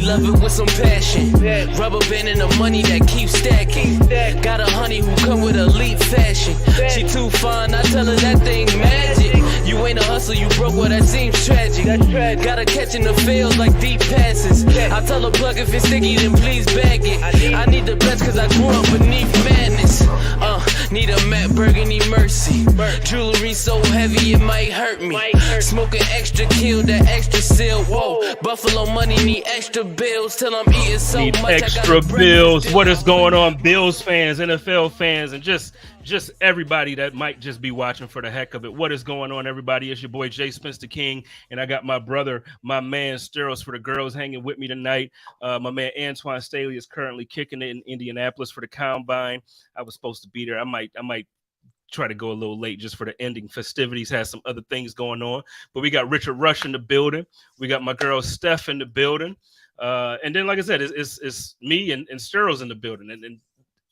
love it with some passion. Rubber band and the money that keeps stacking. Got a honey who come with elite fashion. She too fine, I tell her that thing magic. You ain't a hustler, you broke, well that seems tragic. Gotta catch in the field like deep passes. I tell her plug if it's sticky, then please bag it. I need the best cause I grew up beneath madness. Need a Matt Burgundy Mercy. Jewelry so heavy it might hurt me. Smoking extra kill, that extra seal. Whoa, Buffalo money need extra bills till I'm eating so need much. Extra bills. What is going on, Bills fans, NFL fans, and just everybody that might just be watching for the heck of it? What is going on, everybody? It's your boy Jay Spence the King, and I got my brother, my man Steros for the girls hanging with me tonight. My man Antoine Staley is currently kicking it in Indianapolis for the Combine. I was supposed to be there. I might try to go a little late just for the ending festivities. Has some other things going on, but we got Richard Rush in the building. We got my girl Steph in the building, and then like I said, it's me and Steros in the building, and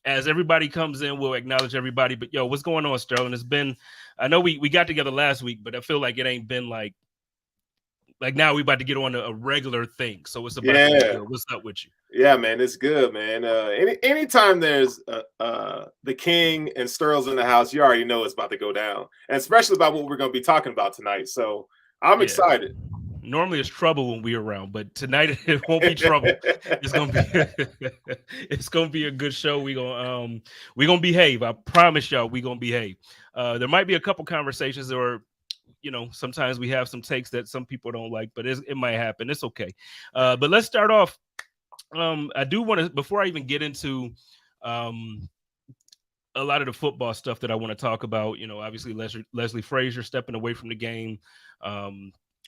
as everybody comes in, we'll acknowledge everybody. But yo, what's going on, Sterling? It's been, I know we got together last week, but I feel like it ain't been like now we about to get on a regular thing. So it's about what's up with you? Yeah, man, it's good, man. Anytime there's the King and Sterls in the house, you already know it's about to go down, and especially about what we're going to be talking about tonight. So I'm excited. Normally it's trouble when we're around, but tonight it won't be trouble. It's gonna be a good show. We gonna behave. I promise y'all we gonna behave. There might be a couple conversations, or sometimes we have some takes that some people don't like, but it might happen. It's okay. But let's start off. I do want to, before I even get into a lot of the football stuff that I want to talk about. Obviously Leslie Frazier stepping away from the game.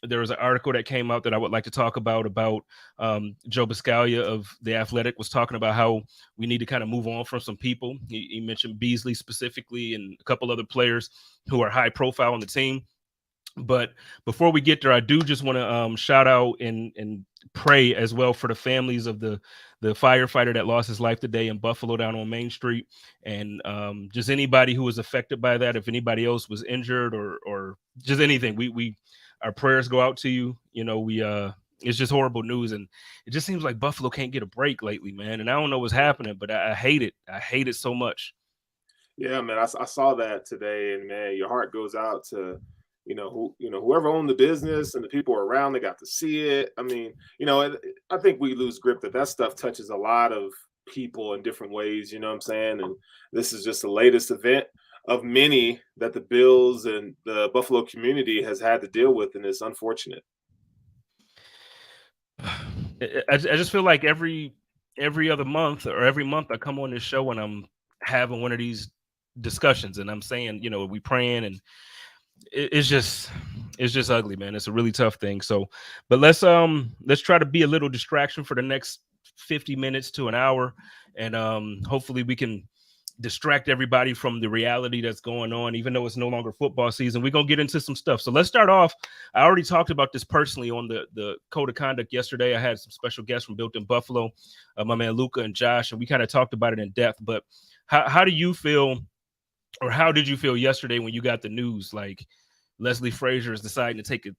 There was an article that came out that I would like to talk about Joe Biscaglia of The Athletic was talking about how we need to kind of move on from some people. He mentioned Beasley specifically and a couple other players who are high profile on the team. But before we get there, I do just want to shout out and pray as well for the families of the firefighter that lost his life today in Buffalo down on Main Street, and just anybody who was affected by that. If anybody else was injured or just anything, we our prayers go out to you. It's just horrible news, and it just seems like Buffalo can't get a break lately, man. And I don't know what's happening, but I hate it. I hate it so much. Yeah, man, I saw that today, and man, your heart goes out to whoever owned the business and the people around that got to see it. I mean, I think we lose grip that stuff touches a lot of people in different ways. You know what I'm saying? And this is just the latest event of many that the Bills and the Buffalo community has had to deal with, and it's unfortunate. I just feel like every other month or every month I come on this show and I'm having one of these discussions and I'm saying, we praying, and it's just ugly, man. It's a really tough thing. So, but let's try to be a little distraction for the next 50 minutes to an hour, and hopefully we can distract everybody from the reality that's going on, even though it's no longer football season. We're going to get into some stuff. So let's start off. I already talked about this personally on the code of conduct yesterday. I had some special guests from Built in Buffalo, my man Luca and Josh, and we kind of talked about it in depth. But how do you feel, or how did you feel yesterday when you got the news, like Leslie Frazier is deciding to take a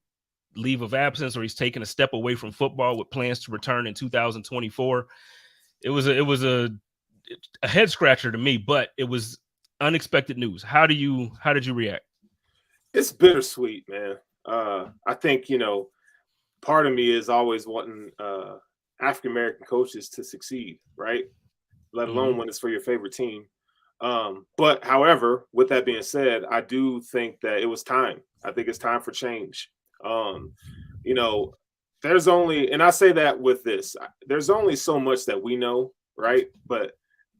leave of absence, or he's taking a step away from football with plans to return in 2024? It was a head scratcher to me, but it was unexpected news. How did you react? It's bittersweet, man. I think, part of me is always wanting African-American coaches to succeed, right? Let alone when it's for your favorite team. But however, with that being said, I do think that it was time. I think it's time for change. There's only, and I say that with this, there's only so much that we know, right? But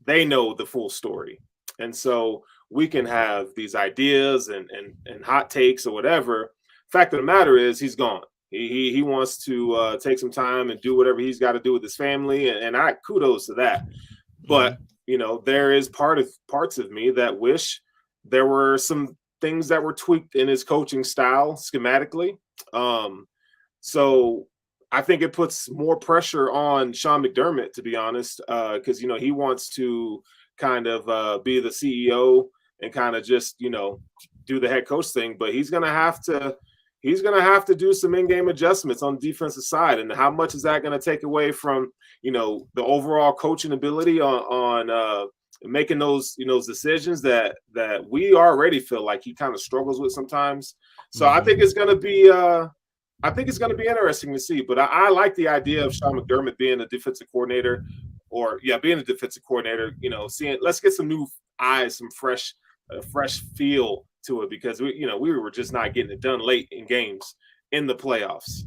they know the full story. And so we can have these ideas and hot takes or whatever. Fact of the matter is he's gone. He wants to take some time and do whatever he's got to do with his family. And I kudos to that. But, there is parts of me that wish there were some things that were tweaked in his coaching style schematically. So I think it puts more pressure on Sean McDermott, to be honest, because, he wants to kind of be the CEO and kind of just, do the head coach thing. But he's going to have to, he's going to have to do some in-game adjustments on the defensive side. And how much is that going to take away from, the overall coaching ability on making those, decisions that we already feel like he kind of struggles with sometimes. So I think it's going to be interesting to see. But I like the idea of Sean McDermott being a defensive coordinator, being a defensive coordinator. Let's get some new eyes, some fresh feel to it, because we were just not getting it done late in games in the playoffs.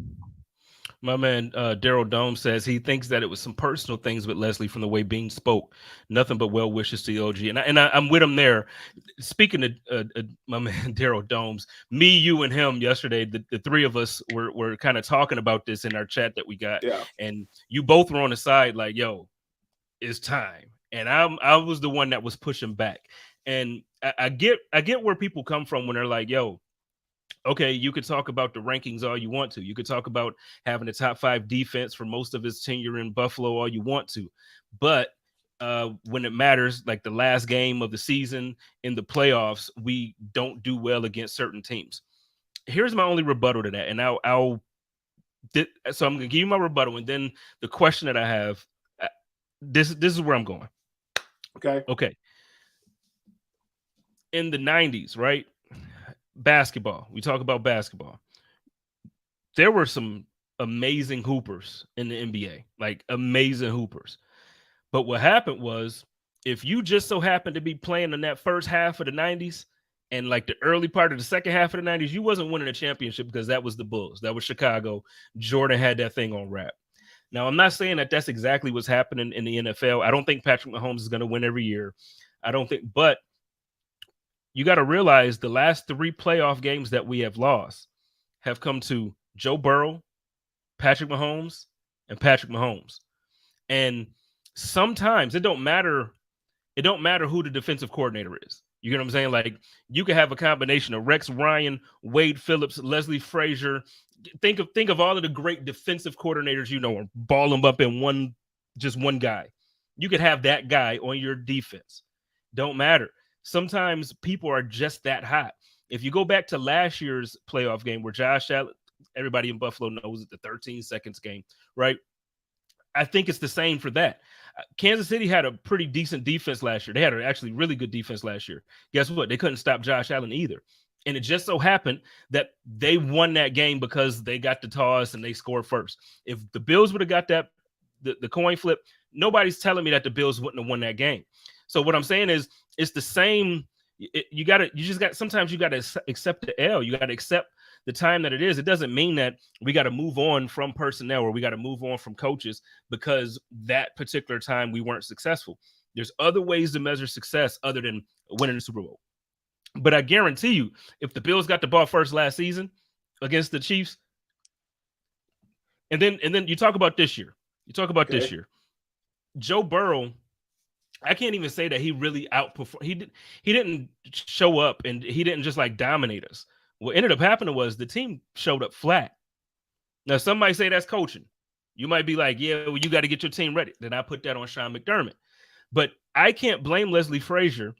My man Daryl Dome says he thinks that it was some personal things with Leslie from the way Beane spoke. Nothing but well wishes to the OG, and I'm with him there. Speaking of my man Daryl Domes, me, you, and him yesterday, the three of us were kind of talking about this in our chat that we got, and you both were on the side like, "Yo, it's time," and I was the one that was pushing back, and I get where people come from when they're like, "Yo, okay, you could talk about the rankings all you want to. You could talk about having a top 5 defense for most of his tenure in Buffalo all you want to. But when it matters, like the last game of the season in the playoffs, we don't do well against certain teams." Here's my only rebuttal to that. And so I'm going to give you my rebuttal. And then the question that I have, this is where I'm going. Okay. In the 90s, right? Basketball. We talk about basketball. There were some amazing hoopers in the NBA, like amazing hoopers. But what happened was, if you just so happened to be playing in that first half of the 90s and like the early part of the second half of the 90s, you wasn't winning a championship, because that was the Bulls. That was Chicago. Jordan had that thing on wrap. Now, I'm not saying that that's exactly what's happening in the NFL. I don't think Patrick Mahomes is going to win every year. But you got to realize the last 3 playoff games that we have lost have come to Joe Burrow, Patrick Mahomes, and Patrick Mahomes. And sometimes it don't matter who the defensive coordinator is. You get what I'm saying? Like, you could have a combination of Rex Ryan, Wade Phillips, Leslie Frazier. Think of all of the great defensive coordinators, and ball them up in one guy. You could have that guy on your defense. Don't matter. Sometimes people are just that hot. If you go back to last year's playoff game where Josh Allen, everybody in Buffalo knows it, the 13 seconds game, right? I think it's the same for that. Kansas City had a pretty decent defense last year. They had actually really good defense last year. Guess what? They couldn't stop Josh Allen either. And it just so happened that they won that game because they got the toss and they scored first. If the Bills would have got that, the coin flip, nobody's telling me that the Bills wouldn't have won that game. So what I'm saying is, it's the same. Sometimes you got to accept the L. You got to accept the time that it is. It doesn't mean that we got to move on from personnel or we got to move on from coaches because that particular time we weren't successful. There's other ways to measure success other than winning the Super Bowl. But I guarantee you, if the Bills got the ball first last season against the Chiefs, and then you talk about this year. This year. Joe Burrow, I can't even say that he really outperformed. He didn't show up and he didn't just like dominate us. What ended up happening was the team showed up flat. Now, some might say that's coaching. You might be like, yeah, well, you got to get your team ready. Then I put that on Sean McDermott. But I can't blame Leslie Frazier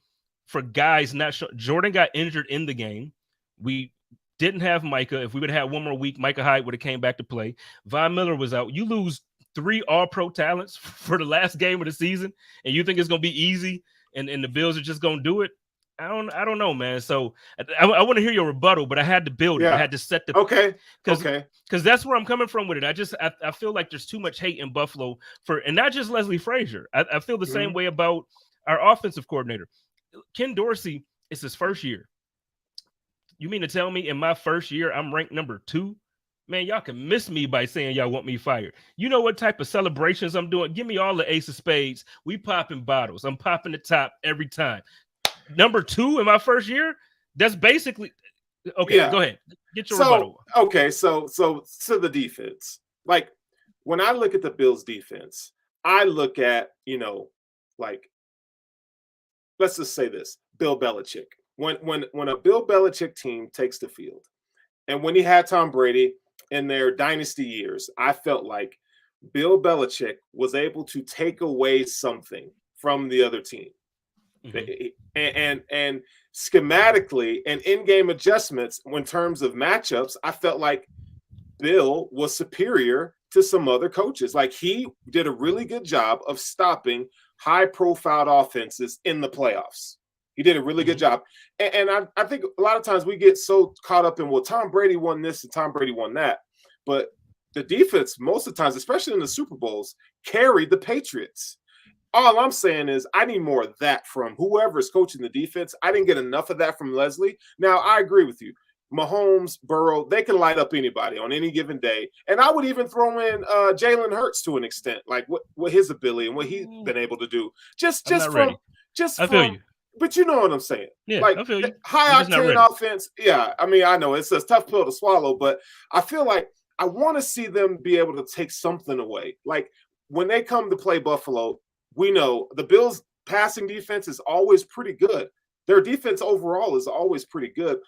for guys not showing. Jordan got injured in the game. We didn't have Micah. If we would have had one more week, Micah Hyde would have came back to play. Von Miller was out. You lose 3 all-pro talents for the last game of the season, and you think it's going to be easy and the Bills are just going to do it? I don't know, man. So I want to hear your rebuttal, but I had to build it. I had to set the because that's where I'm coming from with it. I feel like there's too much hate in Buffalo and not just Leslie Frazier. I feel the same way about our offensive coordinator. Ken Dorsey, it's his first year. You mean to tell me in my first year I'm ranked number 2? Man, y'all can miss me by saying y'all want me fired. You know what type of celebrations I'm doing? Give me all the ace of spades. We popping bottles. I'm popping the top every time. Number 2 in my first year? That's basically okay. Yeah. Go ahead. Get your rebuttal. Okay, so to the defense. Like, when I look at the Bills defense, I look at, like, let's just say this, Bill Belichick. When a Bill Belichick team takes the field, and when he had Tom Brady in their dynasty years, I felt like Bill Belichick was able to take away something from the other team. Mm-hmm. And schematically and in-game adjustments in terms of matchups, I felt like Bill was superior to some other coaches. Like, he did a really good job of stopping high-profile offenses in the playoffs. He did a really good job. And I think a lot of times we get so caught up in, well, Tom Brady won this and Tom Brady won that. But the defense, most of the times, especially in the Super Bowls, carried the Patriots. All I'm saying is I need more of that from whoever is coaching the defense. I didn't get enough of that from Leslie. Now, I agree with you. Mahomes, Burrow, they can light up anybody on any given day. And I would even throw in Jalen Hurts to an extent, like what his ability and what he's been able to do. I feel you. But you know what I'm saying. Yeah, like, I feel you. High octane offense. Yeah, I mean, I know it's a tough pill to swallow, but I feel like I want to see them be able to take something away. Like, when they come to play Buffalo, we know the Bills' passing defense is always pretty good. Their defense overall is always pretty good.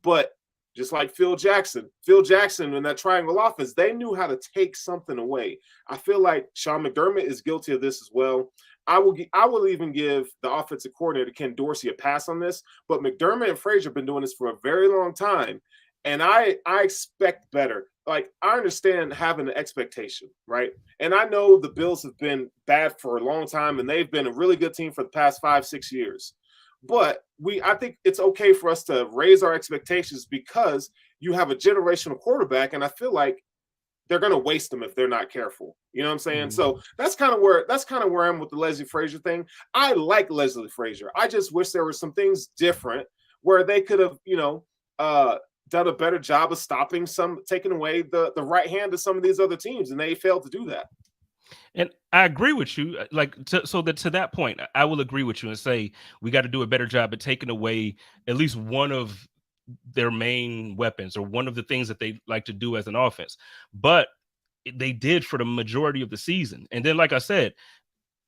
But just like Phil Jackson in that triangle offense, they knew how to take something away. I feel like Sean McDermott is guilty of this as well. I will even give the offensive coordinator, Ken Dorsey, a pass on this. But McDermott and Frazier have been doing this for a very long time. And I expect better. Like, I understand having an expectation, right? And I know the Bills have been bad for a long time, and they've been a really good team for the past 5-6 years. But I think it's okay for us to raise our expectations because you have a generational quarterback, and I feel like they're going to waste them if they're not careful. You know what I'm saying? So that's kind of where I'm with the Leslie Frazier thing. I like Leslie Frazier. I just wish there were some things different where they could have, done a better job of taking away the right hand of some of these other teams, and they failed to do that. And I agree with you. Like, to that point, I will agree with you and say we got to do a better job at taking away at least one of their main weapons or one of the things that they like to do as an offense. But they did for the majority of the season. And then, like I said,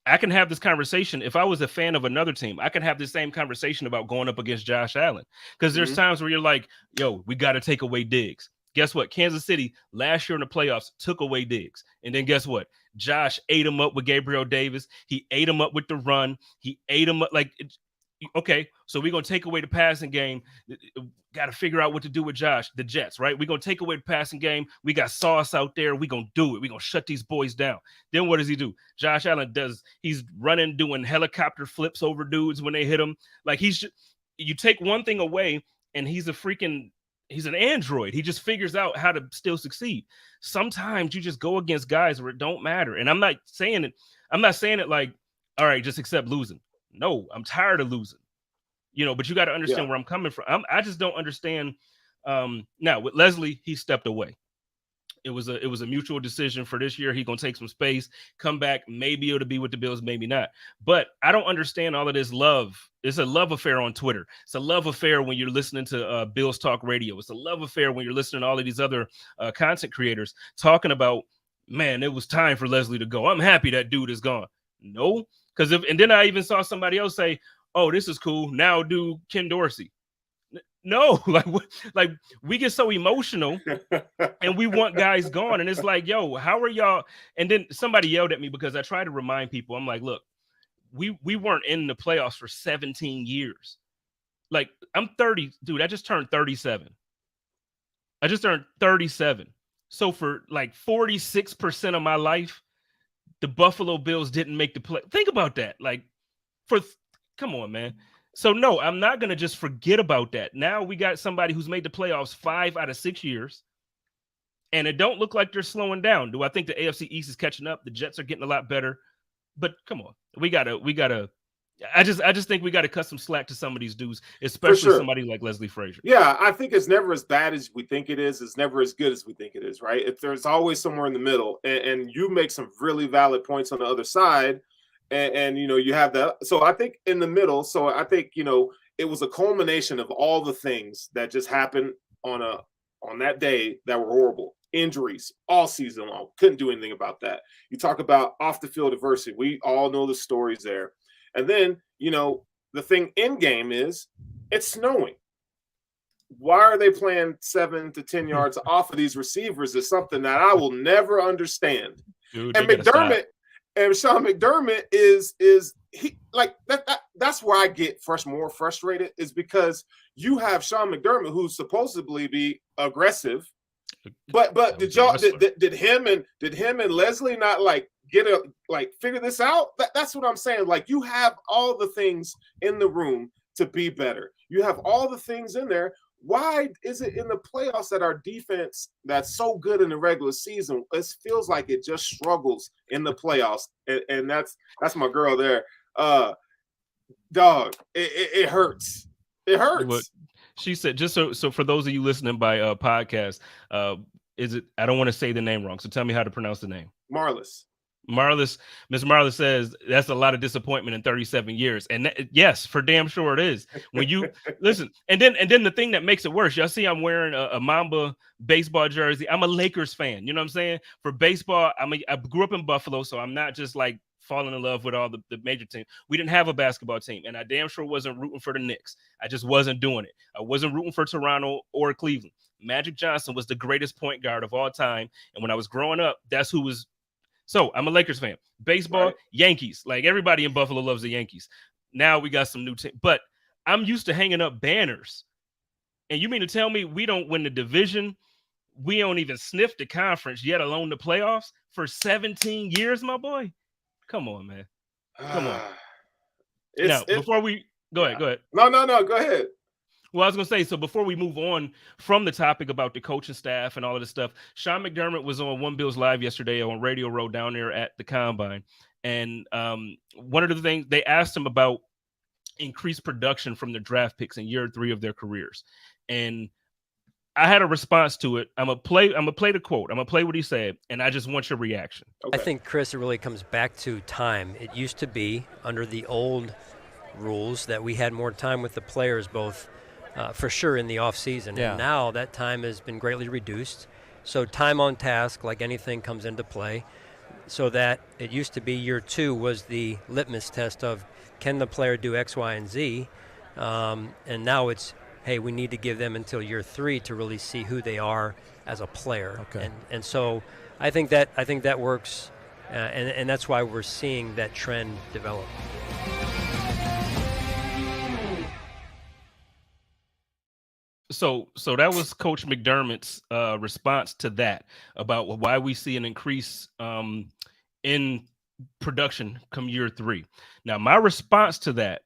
I can have this conversation. If I was a fan of another team, I can have the same conversation about going up against Josh Allen. Because there's times where you're like, yo, we got to take away Diggs. Guess what? Kansas City last year in the playoffs took away Diggs. And then guess what? Josh ate him up with Gabriel Davis. He ate him up with the run. He ate him up. Okay, so we're going to take away the passing game. Got to figure out what to do with Josh, the Jets, right? We're going to take away the passing game. We got Sauce out there. We're going to do it. We're going to shut these boys down. Then what does he do? Josh Allen he's running, doing helicopter flips over dudes when they hit him. Like, you take one thing away and he's an android. He just figures out how to still succeed. Sometimes you just go against guys where it don't matter. And I'm not saying it like, all right, just accept losing. No, I'm tired of losing. But you got to understand where I'm coming from. I just don't understand. Now with Leslie, he stepped away. It was a mutual decision for this year. He's gonna take some space, come back. Maybe it'll be with the Bills, maybe not. But I don't understand all of this love. It's a love affair on Twitter. It's a love affair when you're listening to Bills Talk Radio. It's a love affair when you're listening to all of these other content creators talking about, man, it was time for Leslie to go. I'm happy that dude is gone. No, and then I even saw somebody else say, oh, this is cool. Now do Ken Dorsey. No, like we get so emotional and we want guys gone. And it's like, yo, how are y'all? And then somebody yelled at me because I try to remind people. I'm like, look, we weren't in the playoffs for 17 years. Like, I'm 30, dude. I just turned 37. So for like 46% of my life, the Buffalo Bills didn't make the play. Think about that. Like, come on, man. So no, I'm not going to just forget about that. Now we got somebody who's made the playoffs 5 out of 6 years, and it don't look like they're slowing down. Do I think the AFC East is catching up? The Jets are getting a lot better, but come on, we gotta. I just think we got to cut some slack to some of these dudes, especially somebody like Leslie Frazier. Yeah, I think it's never as bad as we think it is. It's never as good as we think it is, right? There's always somewhere in the middle, and you make some really valid points on the other side. And you have that. So I think in the middle. So I think it was a culmination of all the things that just happened on that day that were horrible. Injuries all season long. Couldn't do anything about that. You talk about off the field adversity. We all know the stories there. And then the thing in game is it's snowing. Why are they playing 7 to 10 yards off of these receivers? Is something that I will never understand. Dude, and McDermott. And Sean McDermott is he like that's where I get more frustrated, is because you have Sean McDermott, who's supposedly be aggressive, but did him and Leslie not like figure this out? That's what I'm saying. Like, you have all the things in the room to be better. You have all the things in there. Why is it in the playoffs that our defense that's so good in the regular season, it feels like it just struggles in the playoffs? And that's my girl there. Dog, it hurts. It hurts. What she said, just so for those of you listening by podcast, is it, I don't want to say the name wrong, so tell me how to pronounce the name. Miss Marlis says that's a lot of disappointment in 37 years. And yes, for damn sure it is. When you listen, and then the thing that makes it worse, y'all see I'm wearing a Mamba baseball jersey. I'm a Lakers fan. You know what I'm saying? For baseball, I grew up in Buffalo, so I'm not just like falling in love with all the major teams. We didn't have a basketball team, and I damn sure wasn't rooting for the Knicks. I just wasn't doing it. I wasn't rooting for Toronto or Cleveland. Magic Johnson was the greatest point guard of all time. And when I was growing up, that's who was. So I'm a Lakers fan. Baseball, right. Yankees. Like, everybody in Buffalo loves the Yankees. Now we got some new team. But I'm used to hanging up banners. And you mean to tell me we don't win the division? We don't even sniff the conference, yet alone the playoffs for 17 years, my boy? Come on, man. Come on. Before we go ahead. No, go ahead. Well, I was going to say, so before we move on from the topic about the coaching staff and all of this stuff, Sean McDermott was on One Bills Live yesterday on Radio Row down there at the Combine. And one of the things they asked him about increased production from the draft picks in year 3 of their careers. And I had a response to it. I'm gonna play the quote. I'm gonna play what he said, and I just want your reaction. Okay. I think, Chris, it really comes back to time. It used to be under the old rules that we had more time with the players, both for sure in the offseason. Yeah. And now that time has been greatly reduced. So time on task, like anything, comes into play. So that it used to be year 2 was the litmus test of, can the player do X, Y, and Z? And now it's, hey, we need to give them until year 3 to really see who they are as a player. Okay. And so I think that works, and that's why we're seeing that trend develop. So that was Coach McDermott's response to that, about why we see an increase in production come year 3. Now, my response to that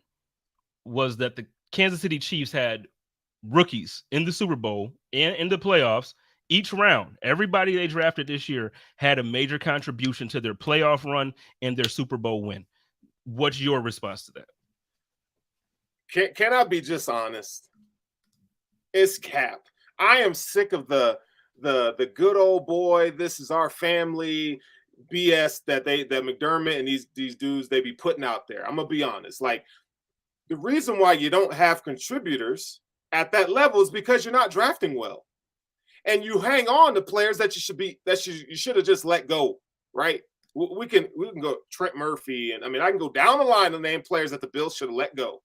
was that the Kansas City Chiefs had rookies in the Super Bowl and in the playoffs each round. Everybody they drafted this year had a major contribution to their playoff run and their Super Bowl win. What's your response to that? Can I be just honest? It's cap. I am sick of the good old boy, this is our family BS that McDermott and these dudes they be putting out there. I'm gonna be honest. Like, the reason why you don't have contributors at that level is because you're not drafting well, and you hang on to players that you should have just let go. Right? We can go Trent Murphy, and I can go down the line and name players that the Bills should have let go.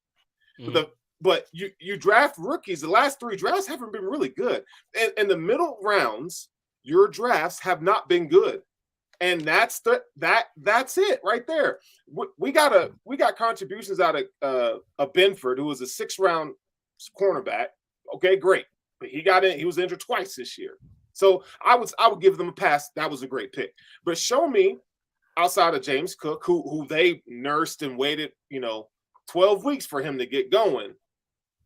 Mm-hmm. But you draft rookies. The last 3 drafts haven't been really good. And in the middle rounds, your drafts have not been good. And that's it right there. We got contributions out of Benford, who was a 6th-round cornerback. Okay, great. But he was injured twice this year. So I would give them a pass. That was a great pick. But show me, outside of James Cook, who they nursed and waited, 12 weeks for him to get going.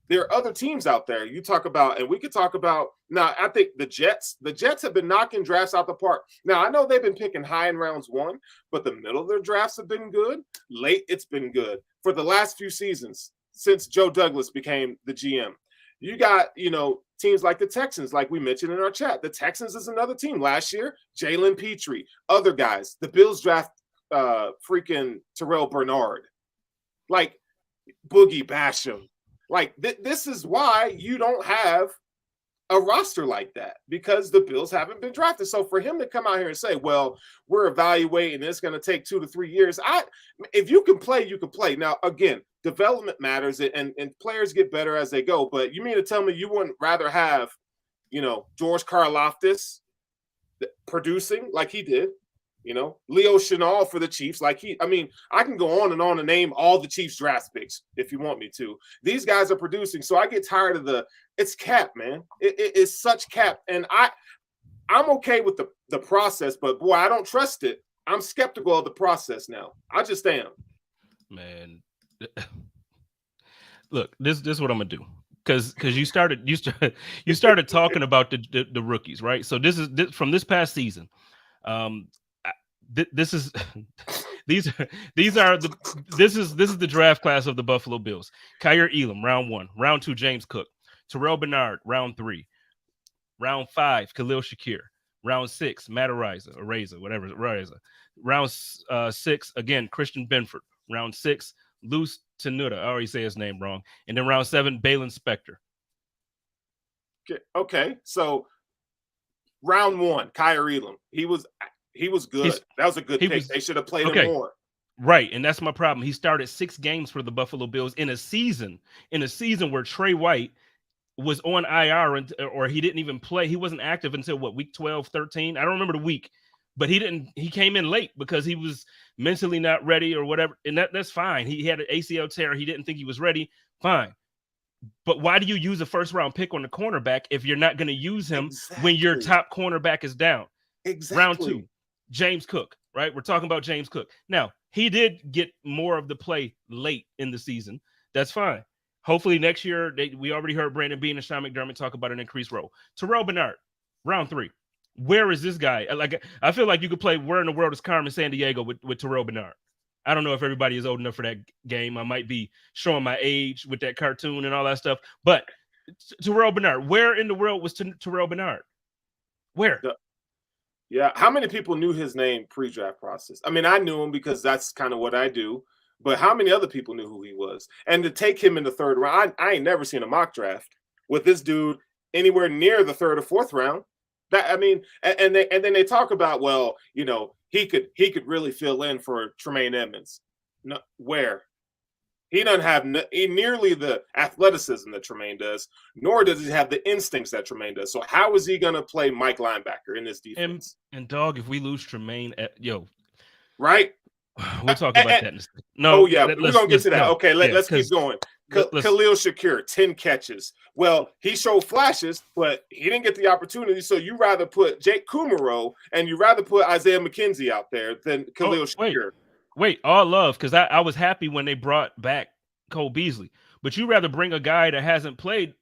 There are other teams out there you talk about, and we could talk about now. I think the Jets have been knocking drafts out the park. Now, I know they've been picking high in rounds 1, but the middle of their drafts have been good. Late, it's been good for the last few seasons since Joe Douglas became the GM. You got, teams like the Texans, like we mentioned in our chat. The Texans is another team. Last year, Jalen Petrie, other guys. The Bills draft freaking Terrell Bernard, like Boogie Basham. Like, this is why you don't have a roster like that, because the Bills haven't been drafted. So for him to come out here and say, well, we're evaluating, it's going to take 2 to 3 years. If you can play, you can play. Now, again, development matters, and players get better as they go. But you mean to tell me you wouldn't rather have, George Karlaftis producing like he did, You know, Leo Chenal for the Chiefs. I can go on and name all the Chiefs draft picks if you want me to. These guys are producing. So I get tired of it's cap, man. It is such cap. And I'm okay with the process, but boy, I don't trust it. I'm skeptical of the process now. I just am. Man, look, this is what I'm gonna do. Because you started talking about the rookies, right? So this is from this past season. This is the draft class of the Buffalo Bills. Kyer Elam, round 1. Round 2, James Cook. Terrell Bernard, round 3. Round 5, Khalil Shakir. Round 6, Matt Araiza. Round 6, again, Christian Benford. Round 6, Luce Tenuta. I already say his name wrong. And then round 7, Balin Spector. Okay, so round 1, Kyer Elam. He was good. That was a good pick. They should have played him more. Right, and that's my problem. He started 6 games for the Buffalo Bills in a season where Trey White was on IR or he didn't even play. He wasn't active until week 12, 13. I don't remember the week, but he came in late because he was mentally not ready or whatever. And that's fine. He had an ACL tear. He didn't think he was ready. Fine. But why do you use a first round pick on the cornerback if you're not going to use him when your top cornerback is down? Exactly. Round 2, James Cook, right? We're talking about James Cook. Now, he did get more of the play late in the season. That's fine. Hopefully next year, we already heard Brandon Beane and Sean McDermott talk about an increased role. Terrell Bernard, round 3. Where is this guy? I feel like you could play Where in the World is Carmen Sandiego with Terrell Bernard. I don't know if everybody is old enough for that game. I might be showing my age with that cartoon and all that stuff. But Terrell Bernard, where in the world was Terrell Bernard? Where? Yeah. How many people knew his name pre-draft process? I mean, I knew him because that's kind of what I do. But how many other people knew who he was? And to take him in the 3rd round, I ain't never seen a mock draft with this dude anywhere near the 3rd or 4th round. And then they talk about, well, you know, he could really fill in for Tremaine Edmonds. No, where? He doesn't have nearly the athleticism that Tremaine does, nor does he have the instincts that Tremaine does. So how is he going to play Mike linebacker in this defense? And dog, if we lose Tremaine, right? We'll talk about that in a second. No, we're going to get to that. Okay, let's keep going. Khalil Shakir, 10 catches. Well, he showed flashes, but he didn't get the opportunity. So you rather put Jake Kumaro and you rather put Isaiah McKenzie out there than Khalil Shakir. Wait, all love, because I was happy when they brought back Cole Beasley. But you rather bring a guy that hasn't played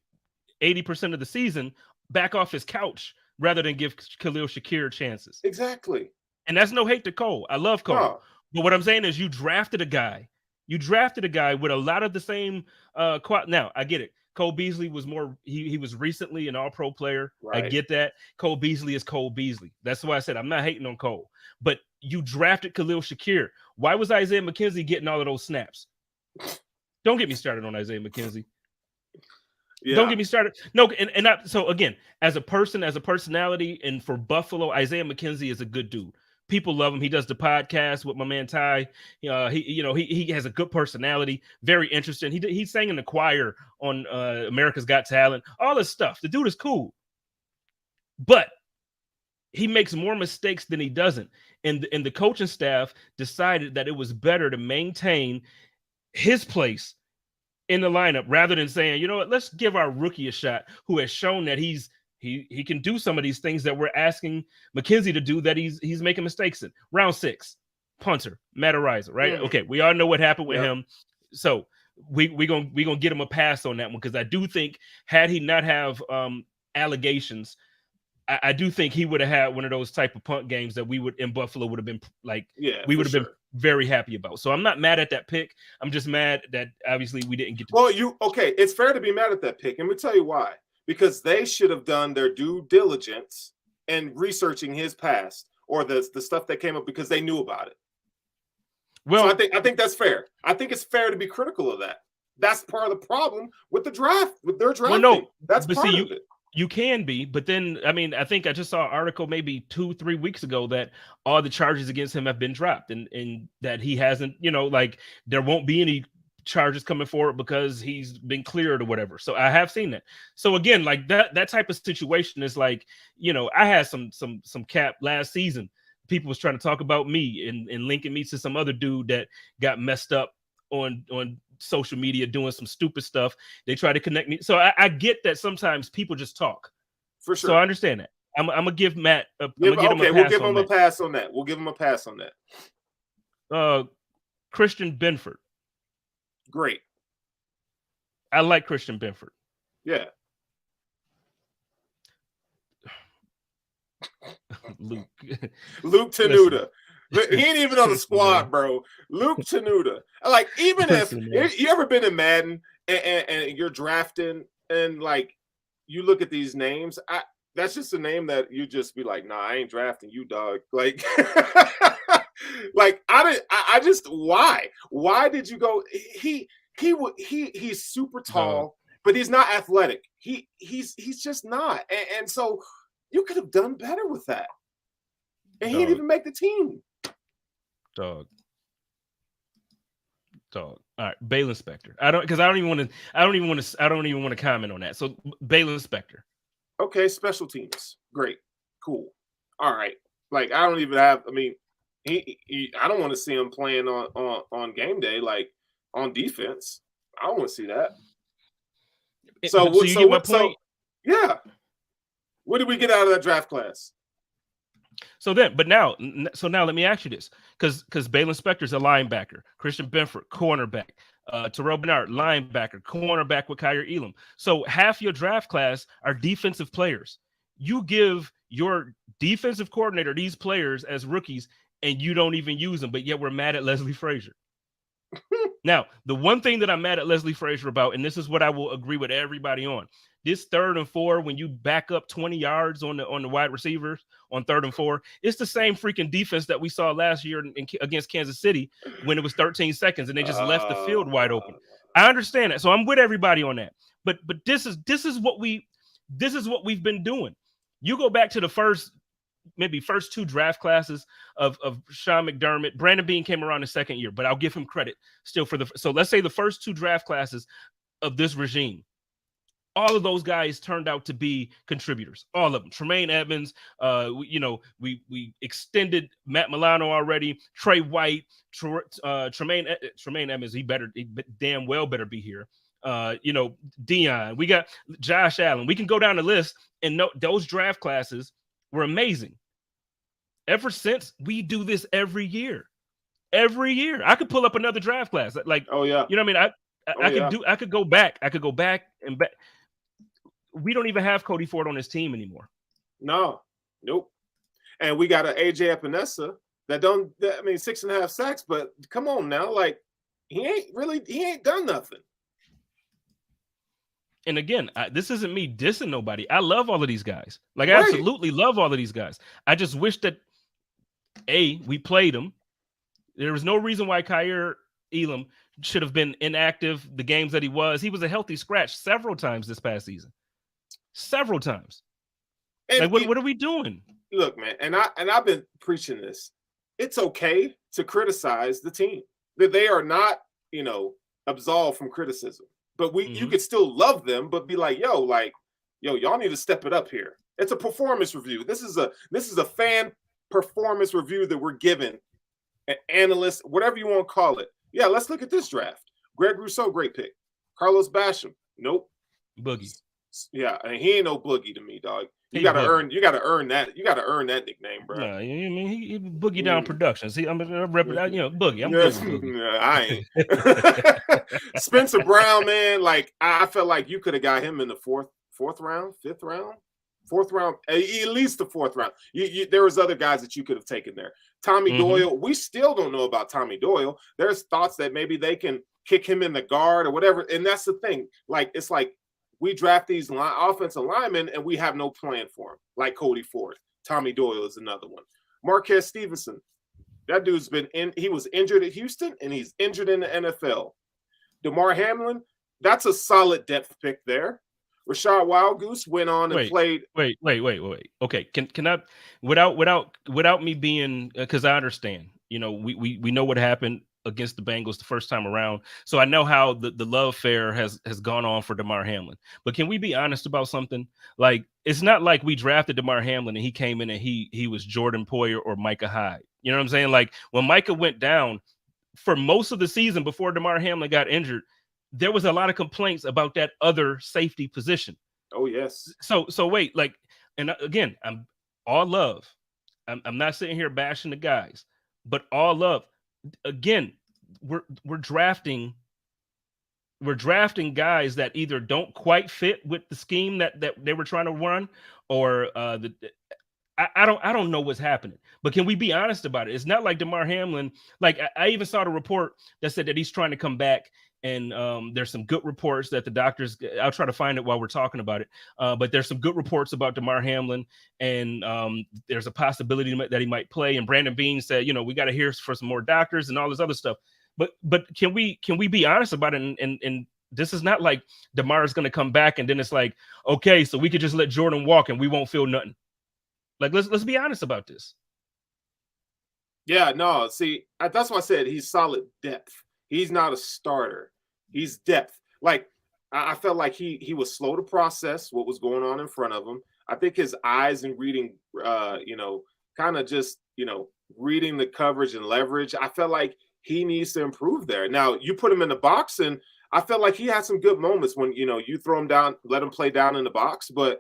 80% of the season back off his couch rather than give Khalil Shakir chances. Exactly. And that's no hate to Cole. I love Cole. No. But what I'm saying is you drafted a guy with a lot of the same now, I get it. Cole Beasley was he was recently an all-pro player. Right. I get that. Cole Beasley is Cole Beasley. That's why I said I'm not hating on Cole. But you drafted Khalil Shakir. Why was Isaiah McKenzie getting all of those snaps? Don't get me started on Isaiah McKenzie. Yeah. Don't get me started. No, so again, as a person, as a personality, and for Buffalo, Isaiah McKenzie is a good dude. People love him. He does the podcast with my man Ty. He has a good personality, very interesting. He sang in the choir on America's Got Talent, all this stuff. The dude is cool, but he makes more mistakes than he doesn't. And the coaching staff decided that it was better to maintain his place in the lineup rather than saying, you know what, let's give our rookie a shot who has shown that he can do some of these things that we're asking McKenzie to do that he's making mistakes in. Round 6, punter, Matt Araiza, right? Yeah. Okay, we all know what happened with him. So we gonna get him a pass on that one because I do think had he not have allegations, I do think he would have had one of those type of punt games that we would in Buffalo would have been like, we would have been very happy about. So I'm not mad at that pick. I'm just mad that obviously we didn't get to. Well, it's fair to be mad at that pick, and we'll tell you why. Because they should have done their due diligence in researching his past or the stuff that came up because they knew about it. Well, so I think that's fair. I think it's fair to be critical of that. That's part of the problem with the draft, with their drafting. Well, no, that's part of it. You can be, but then, I mean, I think I just saw an article maybe 2-3 weeks ago that all the charges against him have been dropped and that he hasn't, there won't be any charges coming forward because he's been cleared or whatever. So I have seen that. So again, like that type of situation is like, I had some cap last season people was trying to talk about me and linking me to some other dude that got messed up on social media doing some stupid stuff. They try to connect me. So I get that sometimes people just talk. For sure. So I understand that. I'm gonna give Matt. We'll give him a pass on that. We'll give him a pass on that. Christian Benford. Great. I like Christian Benford. Yeah. Luke Tenuta. He ain't even on the squad, bro. Luke Tenuta. Like, even if you ever been in Madden and you're drafting and like you look at these names, that's just a name that you just be like, nah, I ain't drafting you, dog. Like, like I just why did you go? He's super tall, but he's not athletic. He's just not, and so you could have done better with that. And he didn't even make the team. Dog. All right, Baylon Spector. I don't even want to comment on that. So Baylon Spector. Okay, special teams. Great. Cool. All right. Like, I don't even have, I mean, I don't want to see him playing on game day, like on defense. I don't want to see that. So you get my point? Yeah. What did we get out of that draft class? So now let me ask you this, because Baylon Spector's a linebacker, Christian Benford, cornerback, Terrell Bernard, linebacker, cornerback with Kyer Elam. So half your draft class are defensive players. You give your defensive coordinator these players as rookies, and you don't even use them, but yet we're mad at Leslie Frazier. Now, the one thing that I'm mad at Leslie Frazier about, and this is what I will agree with everybody on, this 3rd and 4, when you back up 20 yards on the wide receivers on 3rd and 4, it's the same freaking defense that we saw last year against Kansas City when it was 13 seconds and they just left the field wide open. I understand that, so I'm with everybody on that. But this is what we've been doing. You go back to the first 2 draft classes of Sean McDermott. Brandon Beane came around the 2nd year, but I'll give him credit still so let's say the first 2 draft classes of this regime. All of those guys turned out to be contributors. All of them. Tremaine Edmonds. We extended Matt Milano already. Trey White. Tremaine Edmonds. He damn well better be here. Dion. We got Josh Allen. We can go down the list, and those draft classes were amazing. Ever since, we do this every year. Every year, I could pull up another draft class. Like, oh yeah, you know what I mean? I could go back and back. We don't even have Cody Ford on this team anymore. Nope. And we got an AJ Epinesa that 6.5 sacks, but come on now, like he ain't done nothing. And again, this isn't me dissing nobody. I love all of these guys. Like, I absolutely love all of these guys. I just wish that we played them. There was no reason why Kyer Elam should have been inactive the games that he was. He was a healthy scratch several times this past season. Several times. And like, what are we doing? Look, man, and I've been preaching this. It's okay to criticize the team. That they are not, absolved from criticism. But you could still love them, but be like, y'all need to step it up here. It's a performance review. This is a fan performance review that we're giving an analyst, whatever you want to call it. Yeah, let's look at this draft. Greg Rousseau, great pick. Carlos Basham, nope. Boogie. Yeah, and he ain't no boogie to me, dog. You gotta earn that. You gotta earn that nickname, bro. No, he Boogie Down Productions. See, I'm Boogie. I'm good with Boogie. I ain't. Spencer Brown, man. Like, I felt like you could have got him in the fourth round, fifth round, at least the 4th round. There was other guys that you could have taken there. Tommy Doyle. We still don't know about Tommy Doyle. There's thoughts that maybe they can kick him in the guard or whatever. And that's the thing. Like, it's like, we draft these offensive linemen and we have no plan for them, like Cody Ford. Tommy Doyle is another one. Marquez Stevenson, that dude's he was injured at Houston and he's injured in the NFL. DeMar Hamlin, that's a solid depth pick there. Rashad Wildgoose went on and played. Wait. Okay, can I, without me being, because I understand, we know what happened against the Bengals the first time around. So I know how the love affair has gone on for Damar Hamlin. But can we be honest about something? Like, it's not like we drafted Damar Hamlin and he came in and he was Jordan Poyer or Micah Hyde. You know what I'm saying? Like, when Micah went down for most of the season before Damar Hamlin got injured, there was a lot of complaints about that other safety position. Oh, yes. So wait, like, and again, I'm all love. I'm not sitting here bashing the guys, but all love. Again, we're drafting guys that either don't quite fit with the scheme that they were trying to run, or I don't know what's happening. But can we be honest about it? It's not like Damar Hamlin. Like, I even saw the report that said that he's trying to come back. And there's some good reports that the doctors, I'll try to find it while we're talking about it. But there's some good reports about Damar Hamlin, and there's a possibility that he might play. And Brandon Beane said, we got to hear for some more doctors and all this other stuff. But can we be honest about it? And this is not like Damar is going to come back and then it's like, okay, so we could just let Jordan walk and we won't feel nothing. Like, let's be honest about this. Yeah, no, see, that's why I said he's solid depth. He's not a starter. He's depth. Like, I felt like he was slow to process what was going on in front of him. I think his eyes and reading, kind of just, reading the coverage and leverage. I felt like he needs to improve there. Now, you put him in the box, and I felt like he had some good moments when, you throw him down, let him play down in the box. But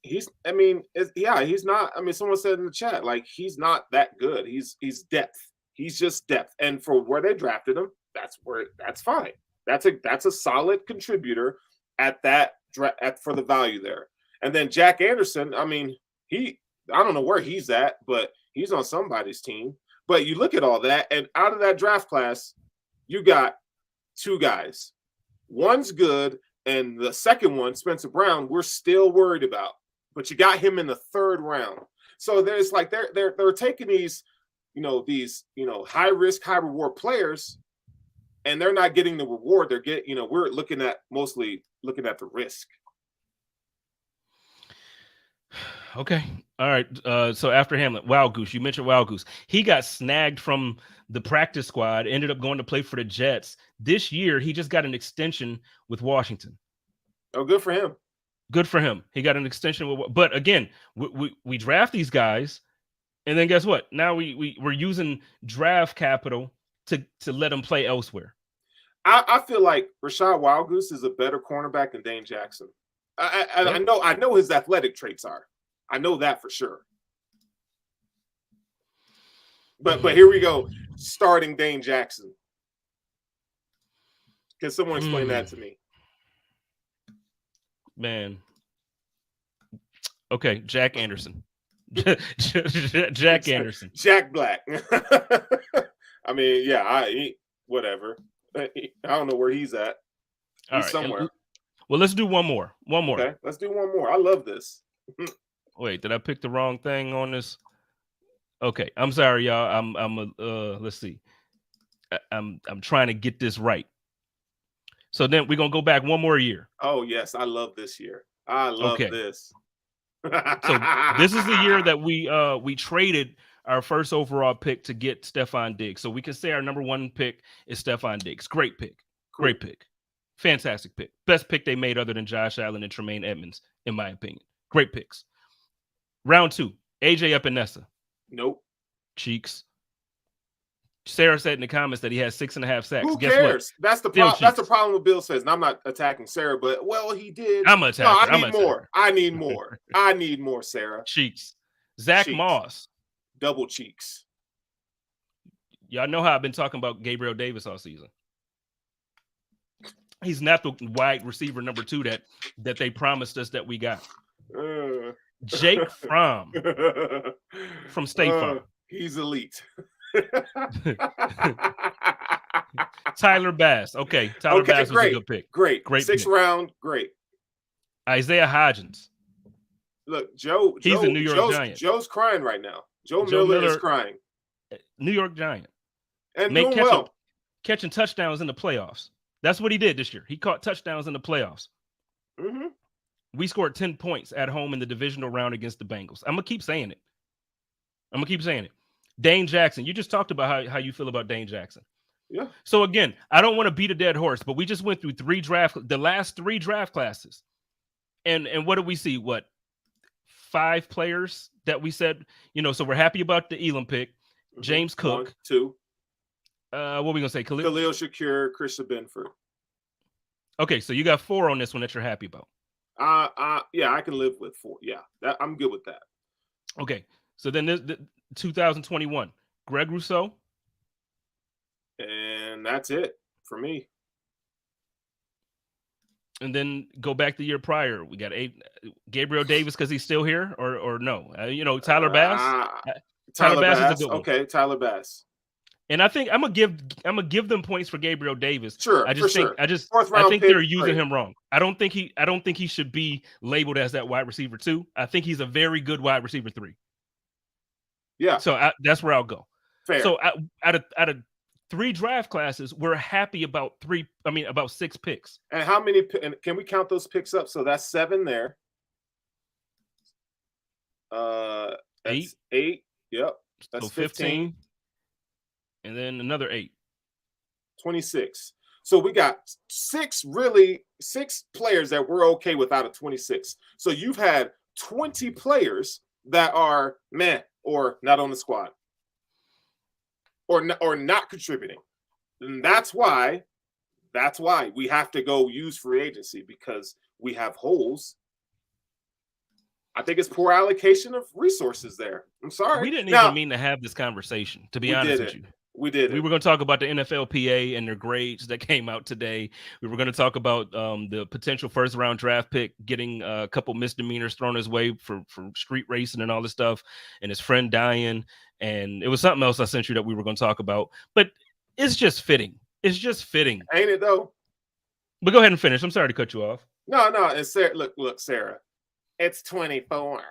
he's not. I mean, someone said in the chat, like, he's not that good. He's depth. He's just depth. And for where they drafted him, that's fine. That's a solid contributor at that for the value there. And then Jack Anderson, I mean, I don't know where he's at, but he's on somebody's team. But you look at all that, and out of that draft class, you got two guys. One's good, and the second one, Spencer Brown, we're still worried about. But you got him in the third round. So there's like they're taking these high risk, high reward players, and they're not getting the reward. They're we're mostly looking at the risk. Okay. All right. So after Hamlin, Wild Goose, you mentioned Wild Goose. He got snagged from the practice squad, ended up going to play for the Jets. This year, he just got an extension with Washington. Oh, good for him. Good for him. He got an extension but again, we draft these guys. And then guess what? Now we're using draft capital to let him play elsewhere. I feel like Rashad Wildgoose is a better cornerback than Dane Jackson. I know his athletic traits are. I know that for sure. But here we go, starting Dane Jackson. Can someone explain that to me? Man. Okay, Jack Anderson. Jack Anderson. Jack Black. I mean, yeah, whatever. I don't know where he's at. He's somewhere. Well, let's do one more. Okay, let's do one more. I love this. Wait, did I pick the wrong thing on this? Okay, I'm sorry, y'all. Let's see. I'm trying to get this right. So then we're gonna go back one more year. Oh yes, I love this year. I love this. So this is the year that we traded our first overall pick to get Stephon Diggs. So we can say our number one pick is Stephon Diggs. Great pick. Great pick. Fantastic pick. Best pick they made other than Josh Allen and Tremaine Edmonds, in my opinion. Great picks. Round 2, AJ Epinesa. Nope. Cheeks. Sarah said in the comments that he has 6.5 sacks. Who Guess cares? what? That's the problem. That's the problem with Bills fans. And I'm not attacking Sarah, but he did. I'm attacking. No, I need more. I need more, Sarah. Cheeks. Zach Moss. Double cheeks. Y'all know how I've been talking about Gabriel Davis all season. He's not the wide receiver number 2 that they promised us that we got. Jake Fromm from State Farm. He's elite. Tyler Bass. Okay, Tyler Bass was a good pick. Great. 6th round. Great. Isaiah Hodgins. Look, he's a New York Giant. Joe's crying right now. Joe Miller is crying. New York Giant. And doing well. Catching touchdowns in the playoffs. That's what he did this year. He caught touchdowns in the playoffs. Mm-hmm. We scored 10 points at home in the divisional round against the Bengals. I'm going to keep saying it. Dane Jackson. You just talked about how you feel about Dane Jackson. Yeah. So again, I don't want to beat a dead horse, but we just went through the last 3 draft classes. And what did we see? What, 5 players that we said, so we're happy about the Elam pick. James Cook. 1, 2. What are we going to say? Khalil Shakir, Christian Benford. Okay, so you got 4 on this one that you're happy about. Yeah, I can live with 4. Yeah, I'm good with that. Okay, so then the 2021, Greg Rousseau. And that's it for me. And then go back the year prior. We got 8. Gabriel Davis because he's still here, or no? Tyler Bass. Tyler Bass is a good one. Okay, Tyler Bass. And I think I'm gonna give them points for Gabriel Davis. Sure, I think they're using him wrong. I don't think he should be labeled as that wide receiver 2. I think he's a very good wide receiver 3. Yeah. So that's where I'll go. Fair. So out of 3 draft classes, we're happy about 6 picks. And how many? And can we count those picks up? So that's 7 there. 8. 8. Yep. That's So 15. And then another 8. 26. So we got 6 players that we're okay with out of 26. So you've had 20 players that are meh or not on the squad or not contributing. And that's why we have to go use free agency, because we have holes. I think it's poor allocation of resources there. I'm sorry. We didn't even mean to have this conversation, to be honest with you. We did. We were going to talk about the NFLPA and their grades that came out today. We were going to talk about the potential first-round draft pick getting a couple misdemeanors thrown his way for street racing and all this stuff, and his friend dying. And it was something else I sent you that we were going to talk about. But it's just fitting. It's just fitting. Ain't it, though? But go ahead and finish. I'm sorry to cut you off. No. And Sarah, look, Sarah. It's 24.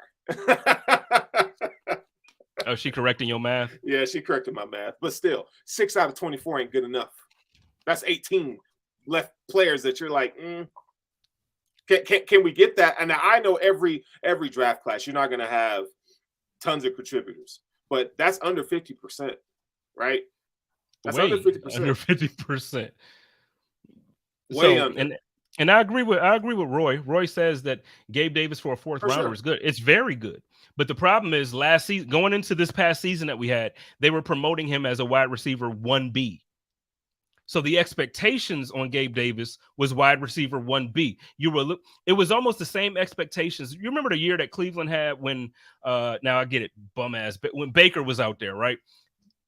Oh, she correcting your math? Yeah, she corrected my math. But still, 6 out of 24 ain't good enough. That's 18 left players that you're like, can we get that? And I know every draft class, you're not going to have tons of contributors, but that's under 50%, right? That's under 50%. Under 50%. Way under. And I agree with Roy. Roy says that Gabe Davis for a 4th rounder is good. It's very good. But the problem is last season, going into this past season that we had, they were promoting him as a wide receiver 1B. So the expectations on Gabe Davis was wide receiver 1B. It was almost the same expectations. You remember the year that Cleveland had when now I get it, bum ass, but when Baker was out there, right?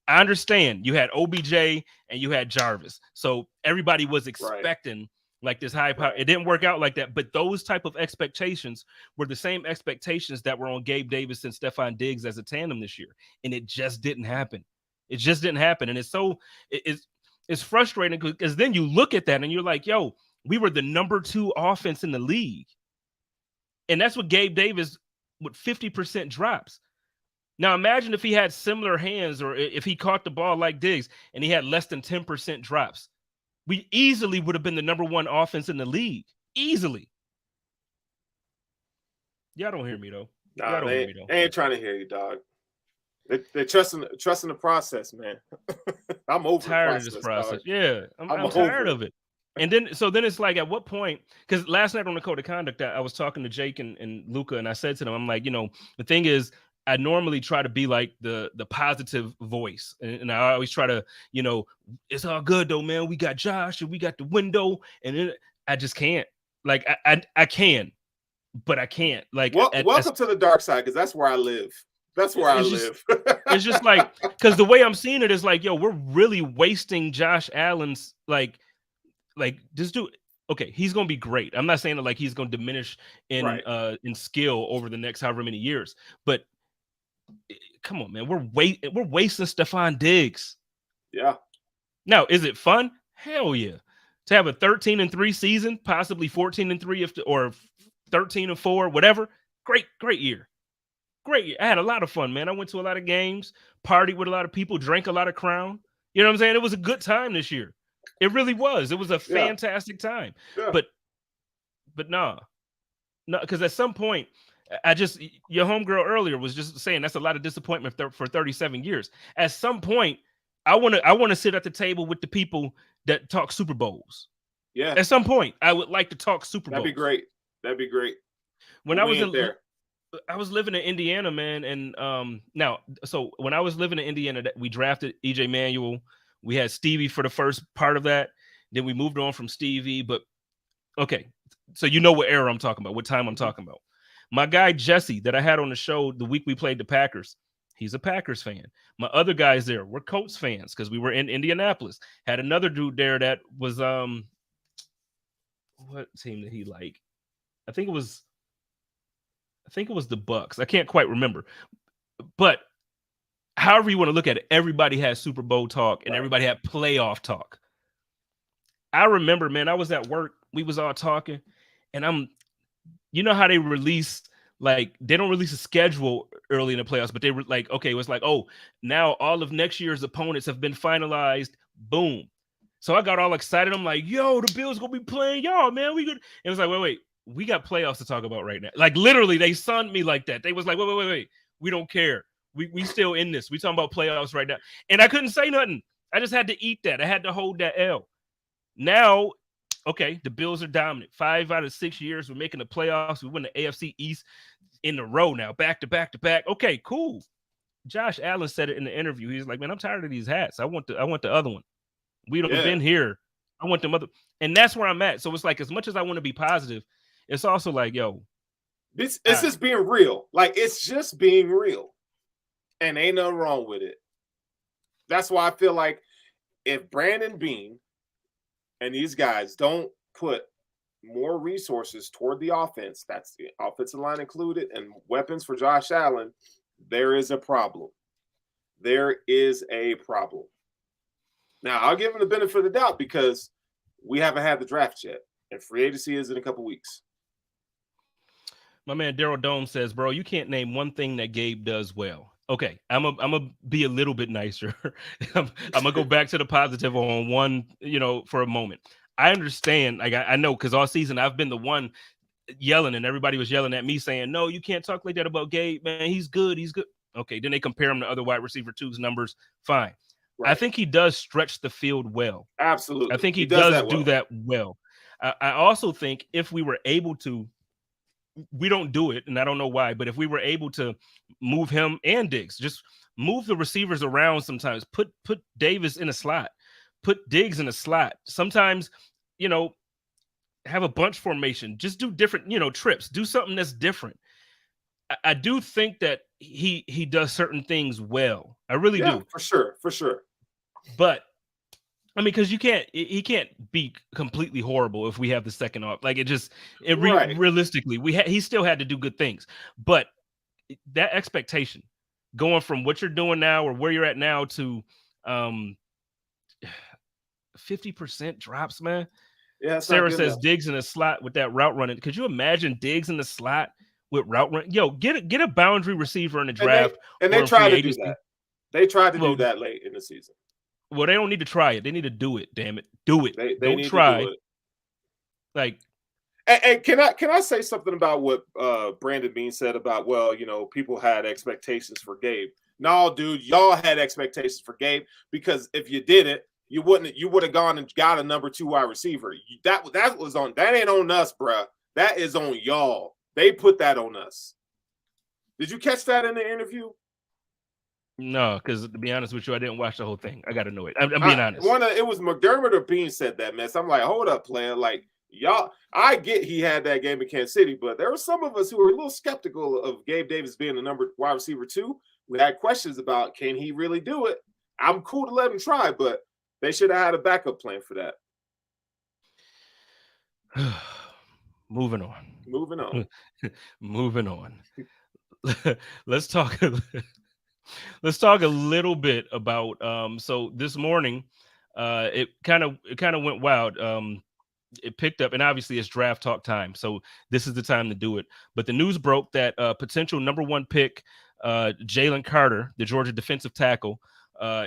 I understand you had OBJ and you had Jarvis. So everybody was expecting like this high power. It didn't work out like that, but those type of expectations were the same expectations that were on Gabe Davis and Stephon Diggs as a tandem this year, and it just didn't happen. It just didn't happen, and it's frustrating because then you look at that and you're like, yo, we were the number 2 offense in the league, and that's what Gabe Davis with 50% drops. Now imagine if he had similar hands, or if he caught the ball like Diggs and he had less than 10% drops. We easily would have been the number 1 offense in the league. Easily. Y'all don't hear me, though. Nah, they ain't trying to hear you, dog. They're trusting the process, man. I'm over tired of this process. Dog. Yeah, I'm tired of it. And then it's like, at what point? Because last night on the Code of Conduct, I was talking to Jake and Luca, and I said to them, I'm like, the thing is, I normally try to be like the positive voice. And I always try to, it's all good though, man. We got Josh and we got the window. And then I just can't. Like, I can, but I can't. Like, welcome to the dark side, because that's where I live. That's where I live. It's just like, because the way I'm seeing it is like, yo, we're really wasting Josh Allen's, like this dude. Okay, he's going to be great. I'm not saying that like he's going to diminish in skill over the next however many years, but come on, man. We're wasting Stephon Diggs. Yeah. Now, is it fun? Hell yeah. To have a 13-3 season, possibly 14-3 or 13-4, whatever. Great year. Great year. I had a lot of fun, man. I went to a lot of games, partied with a lot of people, drank a lot of Crown. You know what I'm saying? It was a good time this year. It really was. It was a fantastic time. Yeah. But no, because at some point, your homegirl earlier was just saying that's a lot of disappointment for 37 years. At some point, I want to sit at the table with the people that talk Super Bowls. Yeah. At some point, I would like to talk Super Bowls. That'd be great. That'd be great. When I was living in Indiana, man, and so when I was living in Indiana, we drafted EJ Manuel. We had Stevie for the first part of that. Then we moved on from Stevie. But okay, so you know what era I'm talking about, what time I'm talking about. My guy Jesse that I had on the show the week we played the Packers, he's a Packers fan. My other guys there were Colts fans because we were in Indianapolis. Had another dude there that was what team did he like? I think it was the Bucks. I can't quite remember. But however you want to look at it, everybody had Super Bowl talk and everybody had playoff talk. I remember, man, I was at work. We was all talking, and you know how they release, like, they don't release a schedule early in the playoffs, but they were like, okay, it was like, oh, now all of next year's opponents have been finalized. Boom. So I got all excited. I'm like, yo, the Bills gonna be playing y'all, man. We good. It was like, wait. We got playoffs to talk about right now. Like, literally, they sunned me like that. They was like, wait. We don't care. We still in this. We talking about playoffs right now. And I couldn't say nothing. I just had to eat that. I had to hold that L. Now, okay, the Bills are dominant. 5 out of 6 years, we're making the playoffs. We win the AFC East in a row now, back to back to back. Okay, cool. Josh Allen said it in the interview. He's like, man, I'm tired of these hats. I want the other one. We don't been here. I want them other. And that's where I'm at. So it's like, as much as I want to be positive, it's also like, yo, it's just being real. Like, it's just being real. And ain't nothing wrong with it. That's why I feel like if Brandon Beane and these guys don't put more resources toward the offense, that's the offensive line included, and weapons for Josh Allen, there is a problem. There is a problem. Now, I'll give him the benefit of the doubt because we haven't had the draft yet, and free agency is in a couple weeks. My man Daryl Dome says, bro, you can't name one thing that Gabe does well. Okay, I'm gonna be a little bit nicer. I'm gonna go back to the positive on one, for a moment. I understand. Like, I know, because all season I've been the one yelling, and everybody was yelling at me saying, no, you can't talk like that about Gabe, man. He's good. Okay, then they compare him to other wide receiver twos numbers. Fine. Right. I think he does stretch the field well. Absolutely. I think he does do that well. I also think if we were able to, we don't do it, and I don't know why, but if we were able to move him and Diggs, just move the receivers around sometimes, put Davis in a slot, put Diggs in a slot. Sometimes, have a bunch formation, just do different, trips, do something that's different. I do think that he does certain things well. I really do. For sure. But I mean, because he can't be completely horrible if we have the second off. Like, realistically, he still had to do good things. But that expectation, going from what you're doing now or where you're at now to 50% drops, man. Yeah. Sarah says Diggs in a slot with that route running. Could you imagine Diggs in the slot with route running? Yo, get a boundary receiver in the draft. And they tried to do that. They tried to do that late in the season. Well, they don't need to try it. They need to do it. Damn it, do it. They don't need try. To do it. Like, and can I say something about what Brandon Beane said about, people had expectations for Gabe. No, dude, y'all had expectations for Gabe, because if you didn't, you would have gone and got a number 2 wide receiver. That ain't on us, bruh. That is on y'all. They put that on us. Did you catch that in the interview? No, because to be honest with you, I didn't watch the whole thing. I got to know it. I'm being honest. It was McDermott or Beane said that mess. I'm like, hold up, player. Like, y'all, I get he had that game in Kansas City, but there were some of us who were a little skeptical of Gabe Davis being the number wide receiver 2. We had questions about, can he really do it? I'm cool to let him try, but they should have had a backup plan for that. Moving on. Let's talk a little bit about so this morning it kind of went wild. It picked up, and obviously it's draft talk time, so this is the time to do it. But the news broke that potential number 1 pick Jalen Carter, the Georgia defensive tackle,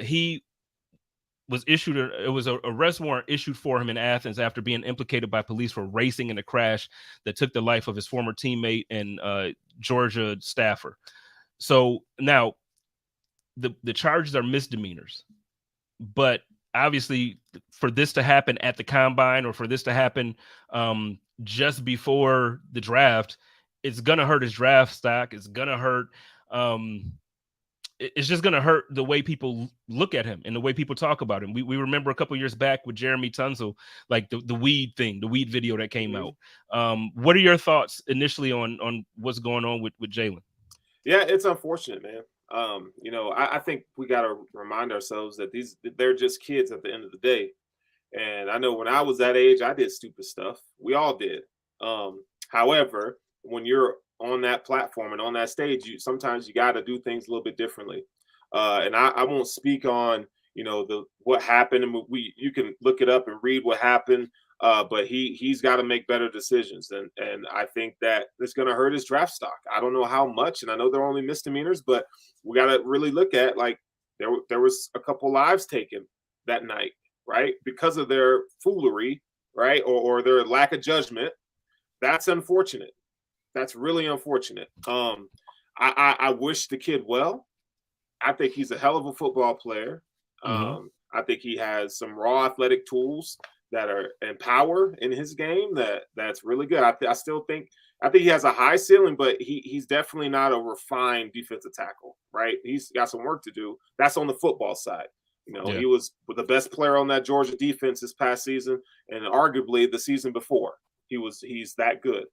he was issued it was an arrest warrant issued for him in Athens after being implicated by police for racing in a crash that took the life of his former teammate and Georgia staffer. So now the charges are misdemeanors. but obviously for this to happen at the combine or for this to happen just before the draft, it's going to hurt his draft stock. It's going to hurt. It's just going to hurt the way people look at him and the way people talk about him. We remember a couple years back with Jeremy Tunsil, like the weed thing, the weed video that came out. What are your thoughts initially on what's going on with Jalen? Yeah, it's unfortunate, man. I think we got to remind ourselves that they're just kids at the end of the day. And I know when I was that age, I did stupid stuff. We all did. However, when you're on that platform and on that stage, sometimes you got to do things a little bit differently. And I won't speak on, what happened. And you can look it up and read what happened. But he's got to make better decisions. And I think that it's going to hurt his draft stock. I don't know how much. And I know they're only misdemeanors, but we got to really look at, like, there was a couple lives taken that night, right? Because of their foolery, right? Or their lack of judgment. That's unfortunate. That's really unfortunate. I wish the kid well. I think he's a hell of a football player. I think he has some raw athletic tools that are in power in his game that's really good. I still think he has a high ceiling, but he's definitely not a refined defensive tackle, right? He's got some work to do. That's on the football side. He was the best player on that Georgia defense this past season, and arguably the season before. He's that good.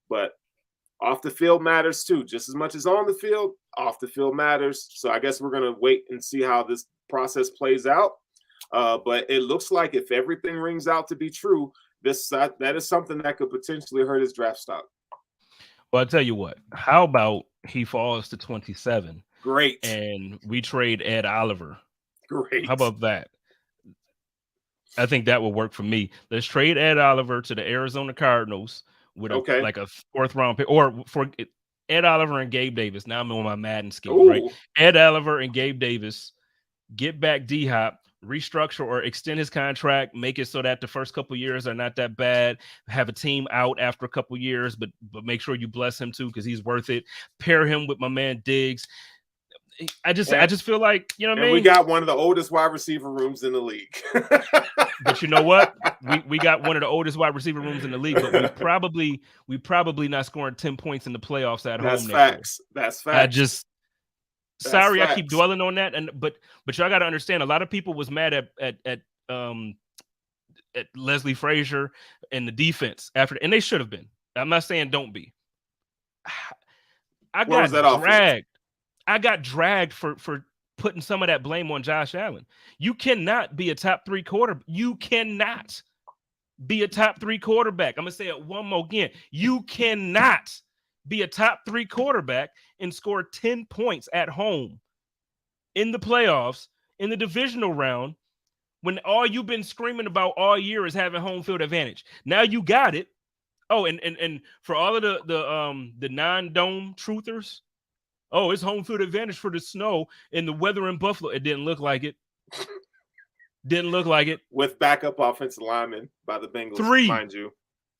But off the field matters too, just as much as on the field. Off the field matters. So I guess we're gonna wait and see how this process plays out. But it looks like if everything rings out to be true, that is something that could potentially hurt his draft stock. Well, I'll tell you what. How about he falls to 27? Great. And we trade Ed Oliver. Great. How about that? I think that will work for me. Let's trade Ed Oliver to the Arizona Cardinals with like a 4th round pick, or for Ed Oliver and Gabe Davis. Now I'm on my Madden scheme, right? Ed Oliver and Gabe Davis, get back D-Hop, restructure or extend his contract, make it so that the first couple years are not that bad. Have a team out after a couple years, but make sure you bless him too, because he's worth it. Pair him with my man Diggs. I just feel like, you know what I mean? We got one of the oldest wide receiver rooms in the league. But you know what? We got one of the oldest wide receiver rooms in the league, but we probably not scoring 10 points in the playoffs at home. That's facts. That's facts. I keep dwelling on that, but y'all got to understand, a lot of people was mad at Leslie Frazier and the defense after, and they should have been. I'm not saying don't be. I got dragged for putting some of that blame on Josh Allen. You cannot be a top 3 quarterback. You cannot be a top 3 quarterback. I'm gonna say it one more again. You cannot be a top 3 quarterback and score 10 points at home in the playoffs, in the divisional round, when all you've been screaming about all year is having home field advantage. Now you got it. Oh, and for all of the non-dome truthers, oh, it's home field advantage for the snow and the weather in Buffalo. It didn't look like it. Didn't look like it. With backup offensive linemen by the Bengals, mind you.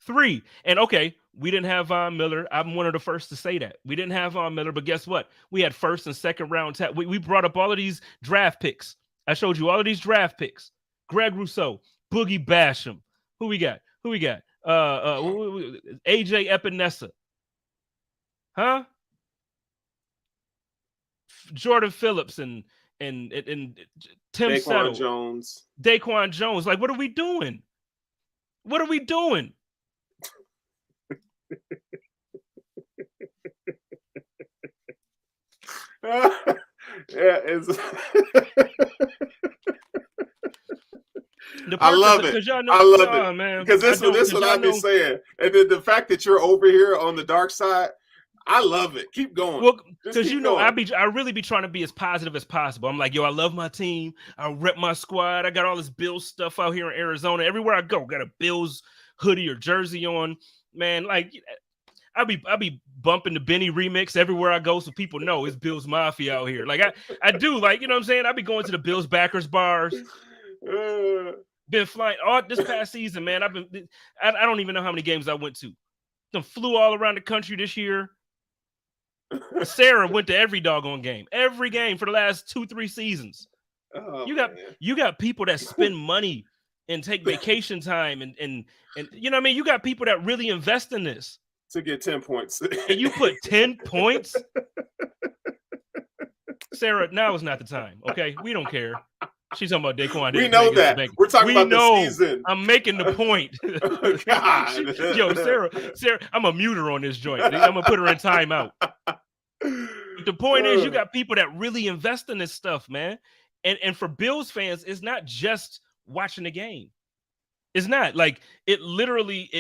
3. And okay, we didn't have Von Miller. I'm one of the first to say that. We didn't have Von Miller, but guess what? We had 1st and 2nd round. We brought up all of these draft picks. I showed you all of these draft picks. Greg Rousseau, Boogie Basham. Who we got? AJ Epinesa. Huh? Jordan Phillips and Tim Settle. Daquan Jones. Like, what are we doing? I love it. I love it, man. Because this is what I've been saying. And then the fact that you're over here on the dark side, I love it. Keep going. Well, because I really be trying to be as positive as possible. I'm like, yo, I love my team. I rep my squad. I got all this Bills stuff out here in Arizona. Everywhere I go, got a Bills hoodie or jersey on. Man, like, I be bumping the Benny remix everywhere I go, so people know it's Bills Mafia out here. Like I do, like, you know what I'm saying? I be going to the Bills backers bars. Been flying all this past season, man. I don't even know how many games I went to. Flew all around the country this year. Sarah went to every doggone game. Every game for the last 2-3 seasons. Oh, you got people that spend money and take vacation time and you know what I mean? You got people that really invest in this. To get 10 points. And you put 10 points? Sarah, now is not the time. Okay, we don't care. She's talking about Daquan. We know that. We're talking about the season. I'm making the point. Oh, God. Yo, Sarah, I'm a mute her on this joint. I'm gonna put her in timeout. But the point is, you got people that really invest in this stuff, man. And for Bills fans, it's not just watching the game. It's not like it. Literally,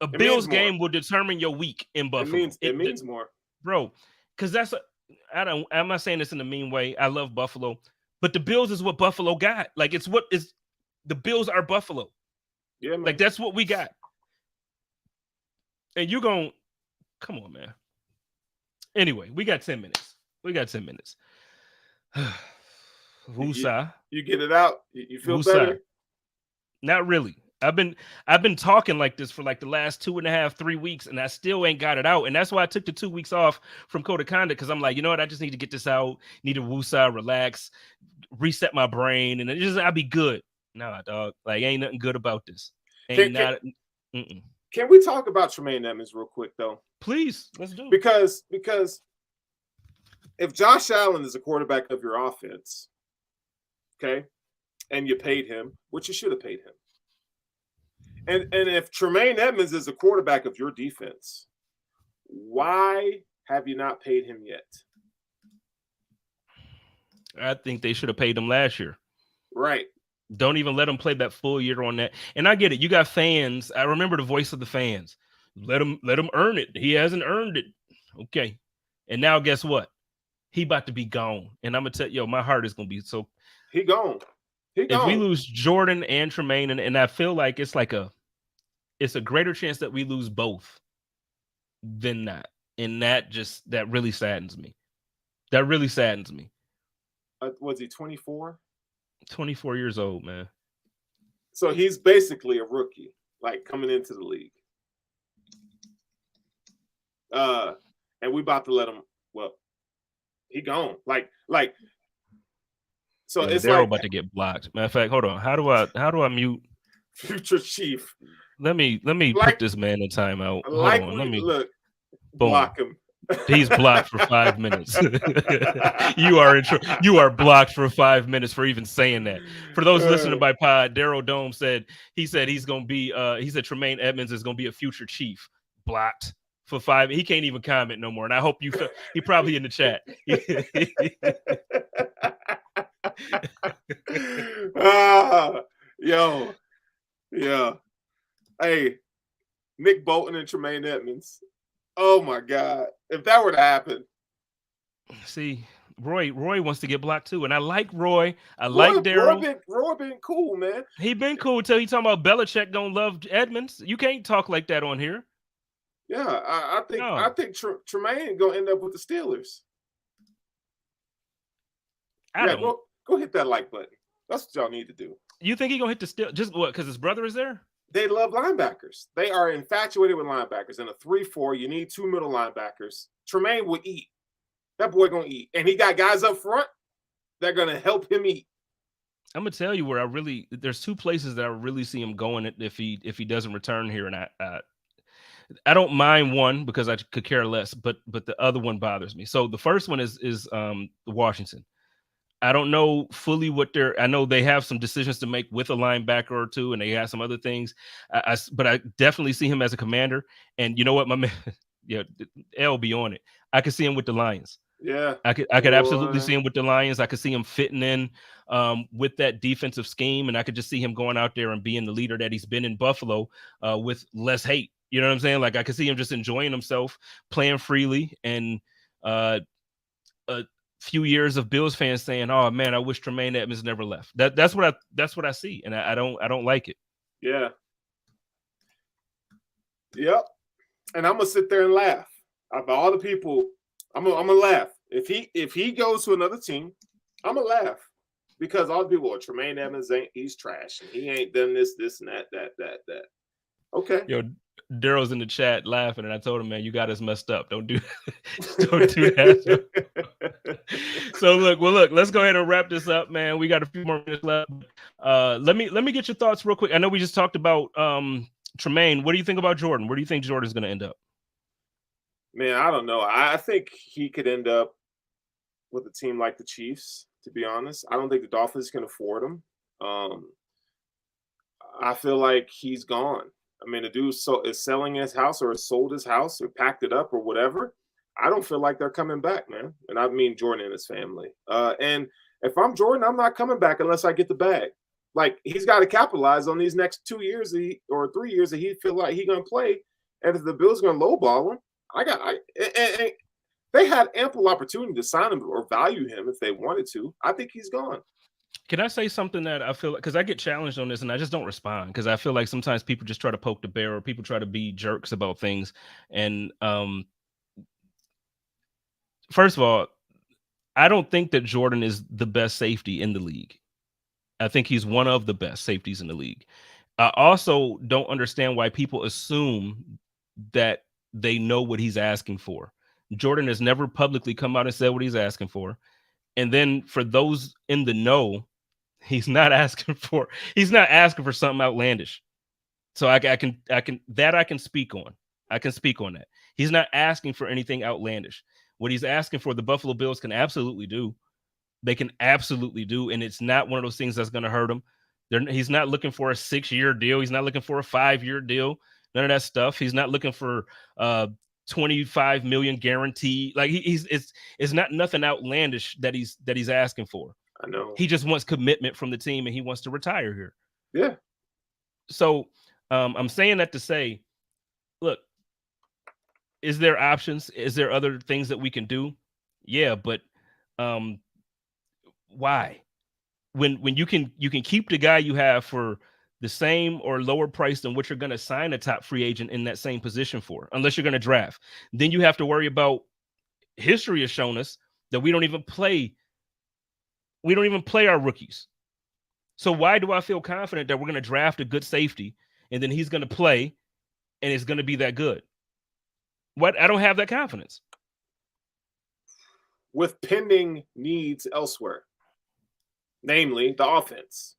a Bills game will determine your week in Buffalo. It means more, bro. Because I'm not saying this in a mean way. I love Buffalo. But the Bills is what Buffalo got. Like, the Bills are Buffalo. Yeah, man. Like, that's what we got. And you're going, come on, man. Anyway, we got 10 minutes. Woosah. You get it out. You feel Woosah. better? Not really. I've been talking like this for like the last 2.5, 3 weeks, and I still ain't got it out. And that's why I took the 2 weeks off from Code of Conduct, because I'm like, you know what? I just need to get this out. Need to woosah, relax, reset my brain, and I'll be good. Nah, dog. Like, ain't nothing good about this. Can we talk about Tremaine Edmonds real quick, though? Please, let's do it. Because if Josh Allen is a quarterback of your offense, okay, and you paid him, which you should have paid him. And if Tremaine Edmonds is a quarterback of your defense, why have you not paid him yet? I think they should have paid him last year. Right. Don't even let him play that full year on that. And I get it. You got fans. I remember the voice of the fans. Let him earn it. He hasn't earned it. Okay. And now guess what? He about to be gone. And I'm going to tell you, my heart is going to be so. He gone. If we lose Jordan and Tremaine, and I feel like it's a greater chance that we lose both than not. And that really saddens me. That really saddens me. Was he 24? 24 years old, man. So he's basically a rookie, like coming into the league. And we about to let him, well, he gone. So it's they're like about to get blocked. Matter of fact, hold on. How do I mute future chief? Let me put this man in timeout. Hold on. Let me look. Boom. Block him. He's blocked for 5 minutes. You are blocked for 5 minutes for even saying that. For those listening by pod, Daryl Dome said he's going to be he said Tremaine Edmonds is going to be a future chief. Blocked for 5. He can't even comment no more. And I hope you he probably in the chat. Yeah. Hey, Nick Bolton and Tremaine Edmonds. Oh my God! If that were to happen, see, Roy wants to get blocked too, and I like Roy. I like Daryl. Roy been cool, man. He been cool until he talking about Belichick don't love Edmonds. You can't talk like that on here. Yeah, I think Tremaine gonna end up with the Steelers. Go hit that like button. That's what y'all need to do. You think he gonna hit the Steelers? Just what? Because his brother is there? They love linebackers. They are infatuated with linebackers. In a 3-4, you need 2 middle linebackers. Tremaine would eat. That boy gonna eat, and he got guys up front that are gonna help him eat. I'm gonna tell you where there's 2 places that I really see him going if he doesn't return here, and I don't mind one because I could care less, but the other one bothers me. So the first one is Washington. I don't know fully I know they have some decisions to make with a linebacker or two, and they have some other things. But I definitely see him as a commander. And you know what, my man, L be on it. I could see him with the Lions. Yeah, I could absolutely see him with the Lions. I could see him fitting in with that defensive scheme, and I could just see him going out there and being the leader that he's been in Buffalo with less hate. You know what I'm saying? Like, I could see him just enjoying himself, playing freely, and a few years of Bills fans saying, "Oh man, I wish Tremaine Edmonds never left." That's what I see, and I don't like it. Yeah. Yep. And I'm gonna sit there and laugh. Of all the people, I'm gonna laugh. If he goes to another team, I'm gonna laugh because all the people are Tremaine Edmonds he's trash and he ain't done this and that. Okay. Yo, Daryl's in the chat laughing, and I told him, man, you got us messed up. Don't do don't do that. So look, let's go ahead and wrap this up, man. We got a few more minutes left. Let me get your thoughts real quick. I know we just talked about Tremaine. What do you think about Jordan? Where do you think Jordan's going to end up? Man, I don't know. I think he could end up with a team like the Chiefs, to be honest. I don't think the Dolphins can afford him. I feel like he's gone. I mean, the dude is selling his house or has sold his house or packed it up or whatever. I don't feel like they're coming back, man. And I mean Jordan and his family. And if I'm Jordan, I'm not coming back unless I get the bag. Like, he's got to capitalize on these next 2 years or 3 years that he feel like he's going to play. And if the Bills going to lowball him, and they had ample opportunity to sign him or value him if they wanted to. I think he's gone. Can I say something that I feel like, because I get challenged on this and I just don't respond, because I feel like sometimes people just try to poke the bear or people try to be jerks about things. And first of all, I don't think that Jordan is the best safety in the league. I think he's one of the best safeties in the league. I also don't understand why people assume that they know what he's asking for. Jordan has never publicly come out and said what he's asking for. And then for those in the know, he's not asking for something outlandish. So I can speak on. I can speak on that. He's not asking for anything outlandish. What he's asking for, the Buffalo Bills can absolutely do. They can absolutely do. And it's not one of those things that's going to hurt him. He's not looking for a 6-year deal. He's not looking for a 5-year deal. None of that stuff. He's not looking for 25 million guaranteed. Like it's not nothing outlandish that he's asking for. I know. He just wants commitment from the team and he wants to retire here. Yeah. So I'm saying that to say, look, is there options? Is there other things that we can do? Yeah, but why? When you can keep the guy you have for the same or lower price than what you're going to sign a top free agent in that same position for, unless you're going to draft, then you have to worry about, history has shown us that we don't even play our rookies. So why do I feel confident that we're going to draft a good safety and then he's going to play and it's going to be that good? I don't have that confidence. With pending needs elsewhere, namely the offense.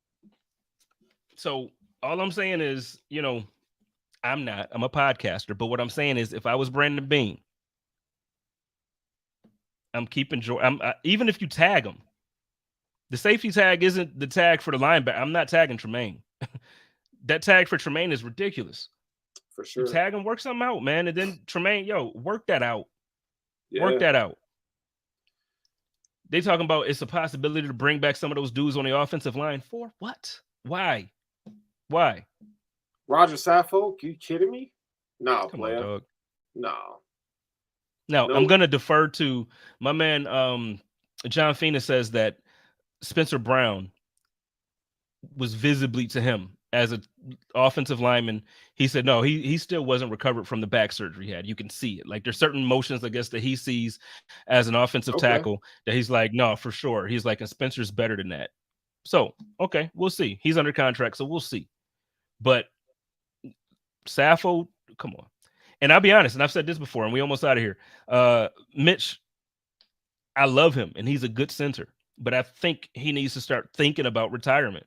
So all I'm saying is, I'm a podcaster, but what I'm saying is, if I was Brandon Beane, I'm keeping Jordan. Even if you tag him, the safety tag isn't the tag for the linebacker. I'm not tagging Tremaine. That tag for Tremaine is ridiculous. For sure. You tag him, work something out, man. And then Tremaine, work that out. Yeah. Work that out. They talking about it's a possibility to bring back some of those dudes on the offensive line. For what? Why? Roger Saffold? You kidding me? No, Come player. on, dog. No. Now, I'm going to defer to my man, John Fina says that Spencer Brown was visibly to him as an offensive lineman. He said, no, he still wasn't recovered from the back surgery he had. You can see it. Like, there's certain motions, I guess, that he sees as an offensive tackle that he's like, no, for sure. He's like, and Spencer's better than that. So, okay, we'll see. He's under contract, so we'll see. But Saffold, come on. And I'll be honest, and I've said this before, and we almost out of here. Mitch, I love him, and he's a good center. But I think he needs to start thinking about retirement.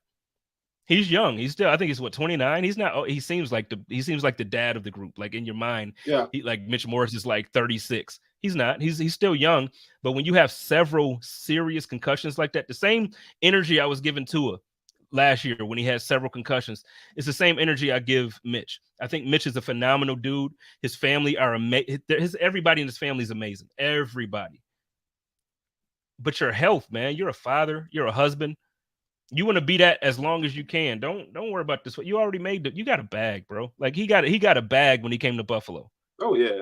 He's young. He's still, I think he's 29. He's not. He seems like the dad of the group. Like, in your mind, yeah. Mitch Morris is like 36. He's not. He's still young. But when you have several serious concussions like that, the same energy I was giving Tua last year when he had several concussions, it's the same energy I give Mitch. I think Mitch is a phenomenal dude. His family are amazing. Everybody in his family is amazing. Everybody. But your health, man. You're a father. You're a husband. You want to be that as long as you can. Don't worry about this. You already made it. You got a bag, bro. Like, he got a bag when he came to Buffalo. Oh yeah.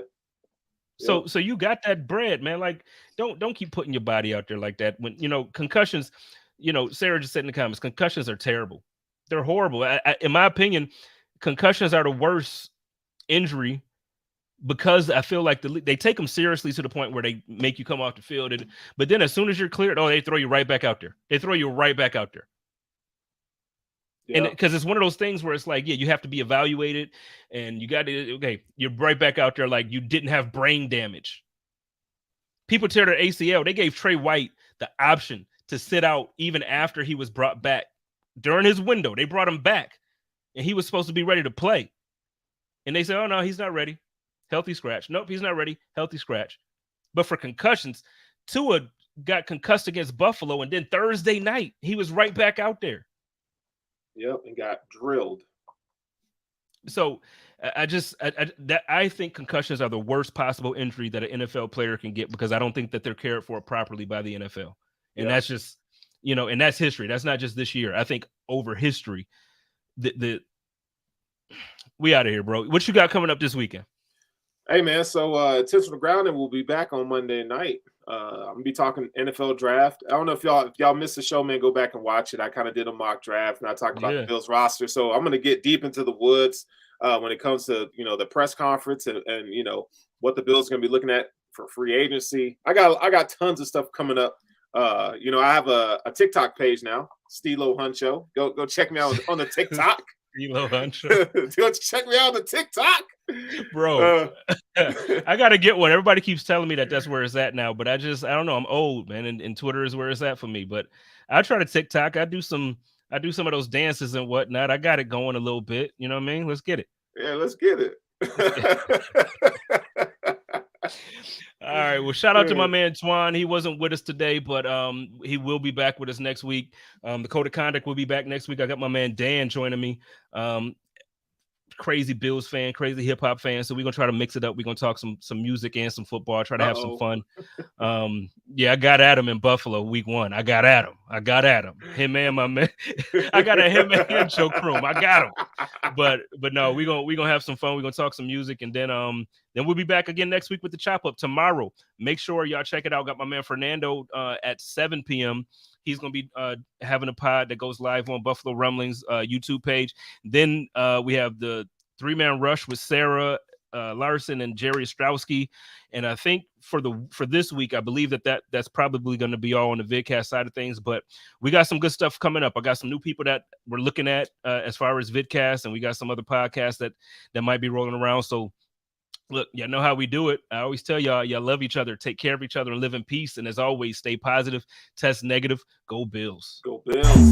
So you got that bread, man. Like, don't keep putting your body out there like that. When concussions, Sarah just said in the comments, concussions are terrible. They're horrible. In my opinion, concussions are the worst injury, because I feel like they take them seriously to the point where they make you come off the field. But then as soon as you're cleared, they throw you right back out there. They throw you right back out there. And because it's one of those things where it's like, yeah, you have to be evaluated, and you got to, okay, you're right back out there like you didn't have brain damage. People tear their ACL. They gave Trey White the option to sit out even after he was brought back. During his window, they brought him back, and he was supposed to be ready to play. And they said, oh, no, he's not ready. Healthy scratch. Nope, he's not ready. Healthy scratch. But for concussions, Tua got concussed against Buffalo, and then Thursday night, he was right back out there. Yep, and got drilled. So I think concussions are the worst possible injury that an NFL player can get, because I don't think that they're cared for properly by the NFL. And that's just, and that's history. That's not just this year. I think over history, we out of here, bro. What you got coming up this weekend? Hey, man, so Intentional Grounding will be back on Monday night. I'm going to be talking NFL draft. I don't know if y'all missed the show, man, go back and watch it. I kind of did a mock draft, and I talked about the Bills roster. So I'm going to get deep into the woods when it comes to, the press conference and what the Bills are going to be looking at for free agency. I got tons of stuff coming up. I have a TikTok page now, Stilo Huncho. Go check me out on the TikTok. Stilo Huncho. Go check me out on the TikTok. Bro, I gotta get one. Everybody keeps telling me that's where it's at now, but I don't know. I'm old, man, and Twitter is where it's at for me. But I try to TikTok. I do some of those dances and whatnot. I got it going a little bit. You know what I mean? Let's get it. Yeah, let's get it. All right. Well, shout out to my man Twan. He wasn't with us today, but he will be back with us next week. The Code of Conduct will be back next week. I got my man Dan joining me. Crazy Bills fan, crazy hip hop fan. So we're gonna try to mix it up. We're gonna talk some music and some football. Try to have some fun. I got Adam in Buffalo week 1. I got Adam. Him and my man. I got him and Joe Kroom. I got him. But no, we're gonna have some fun. We're gonna talk some music, and then we'll be back again next week with the chop up tomorrow. Make sure y'all check it out. Got my man Fernando at 7 p.m. He's going to be having a pod that goes live on Buffalo Rumblings YouTube page. Then we have the 3-man rush with Sarah Larson and Jerry Ostrowski. And I think for this week, I believe that's probably going to be all on the vidcast side of things. But we got some good stuff coming up. I got some new people that we're looking at as far as vidcast, and we got some other podcasts that might be rolling around. So look, y'all know how we do it. I always tell y'all love each other, take care of each other, and live in peace. And as always, stay positive, test negative, go Bills. Go Bills.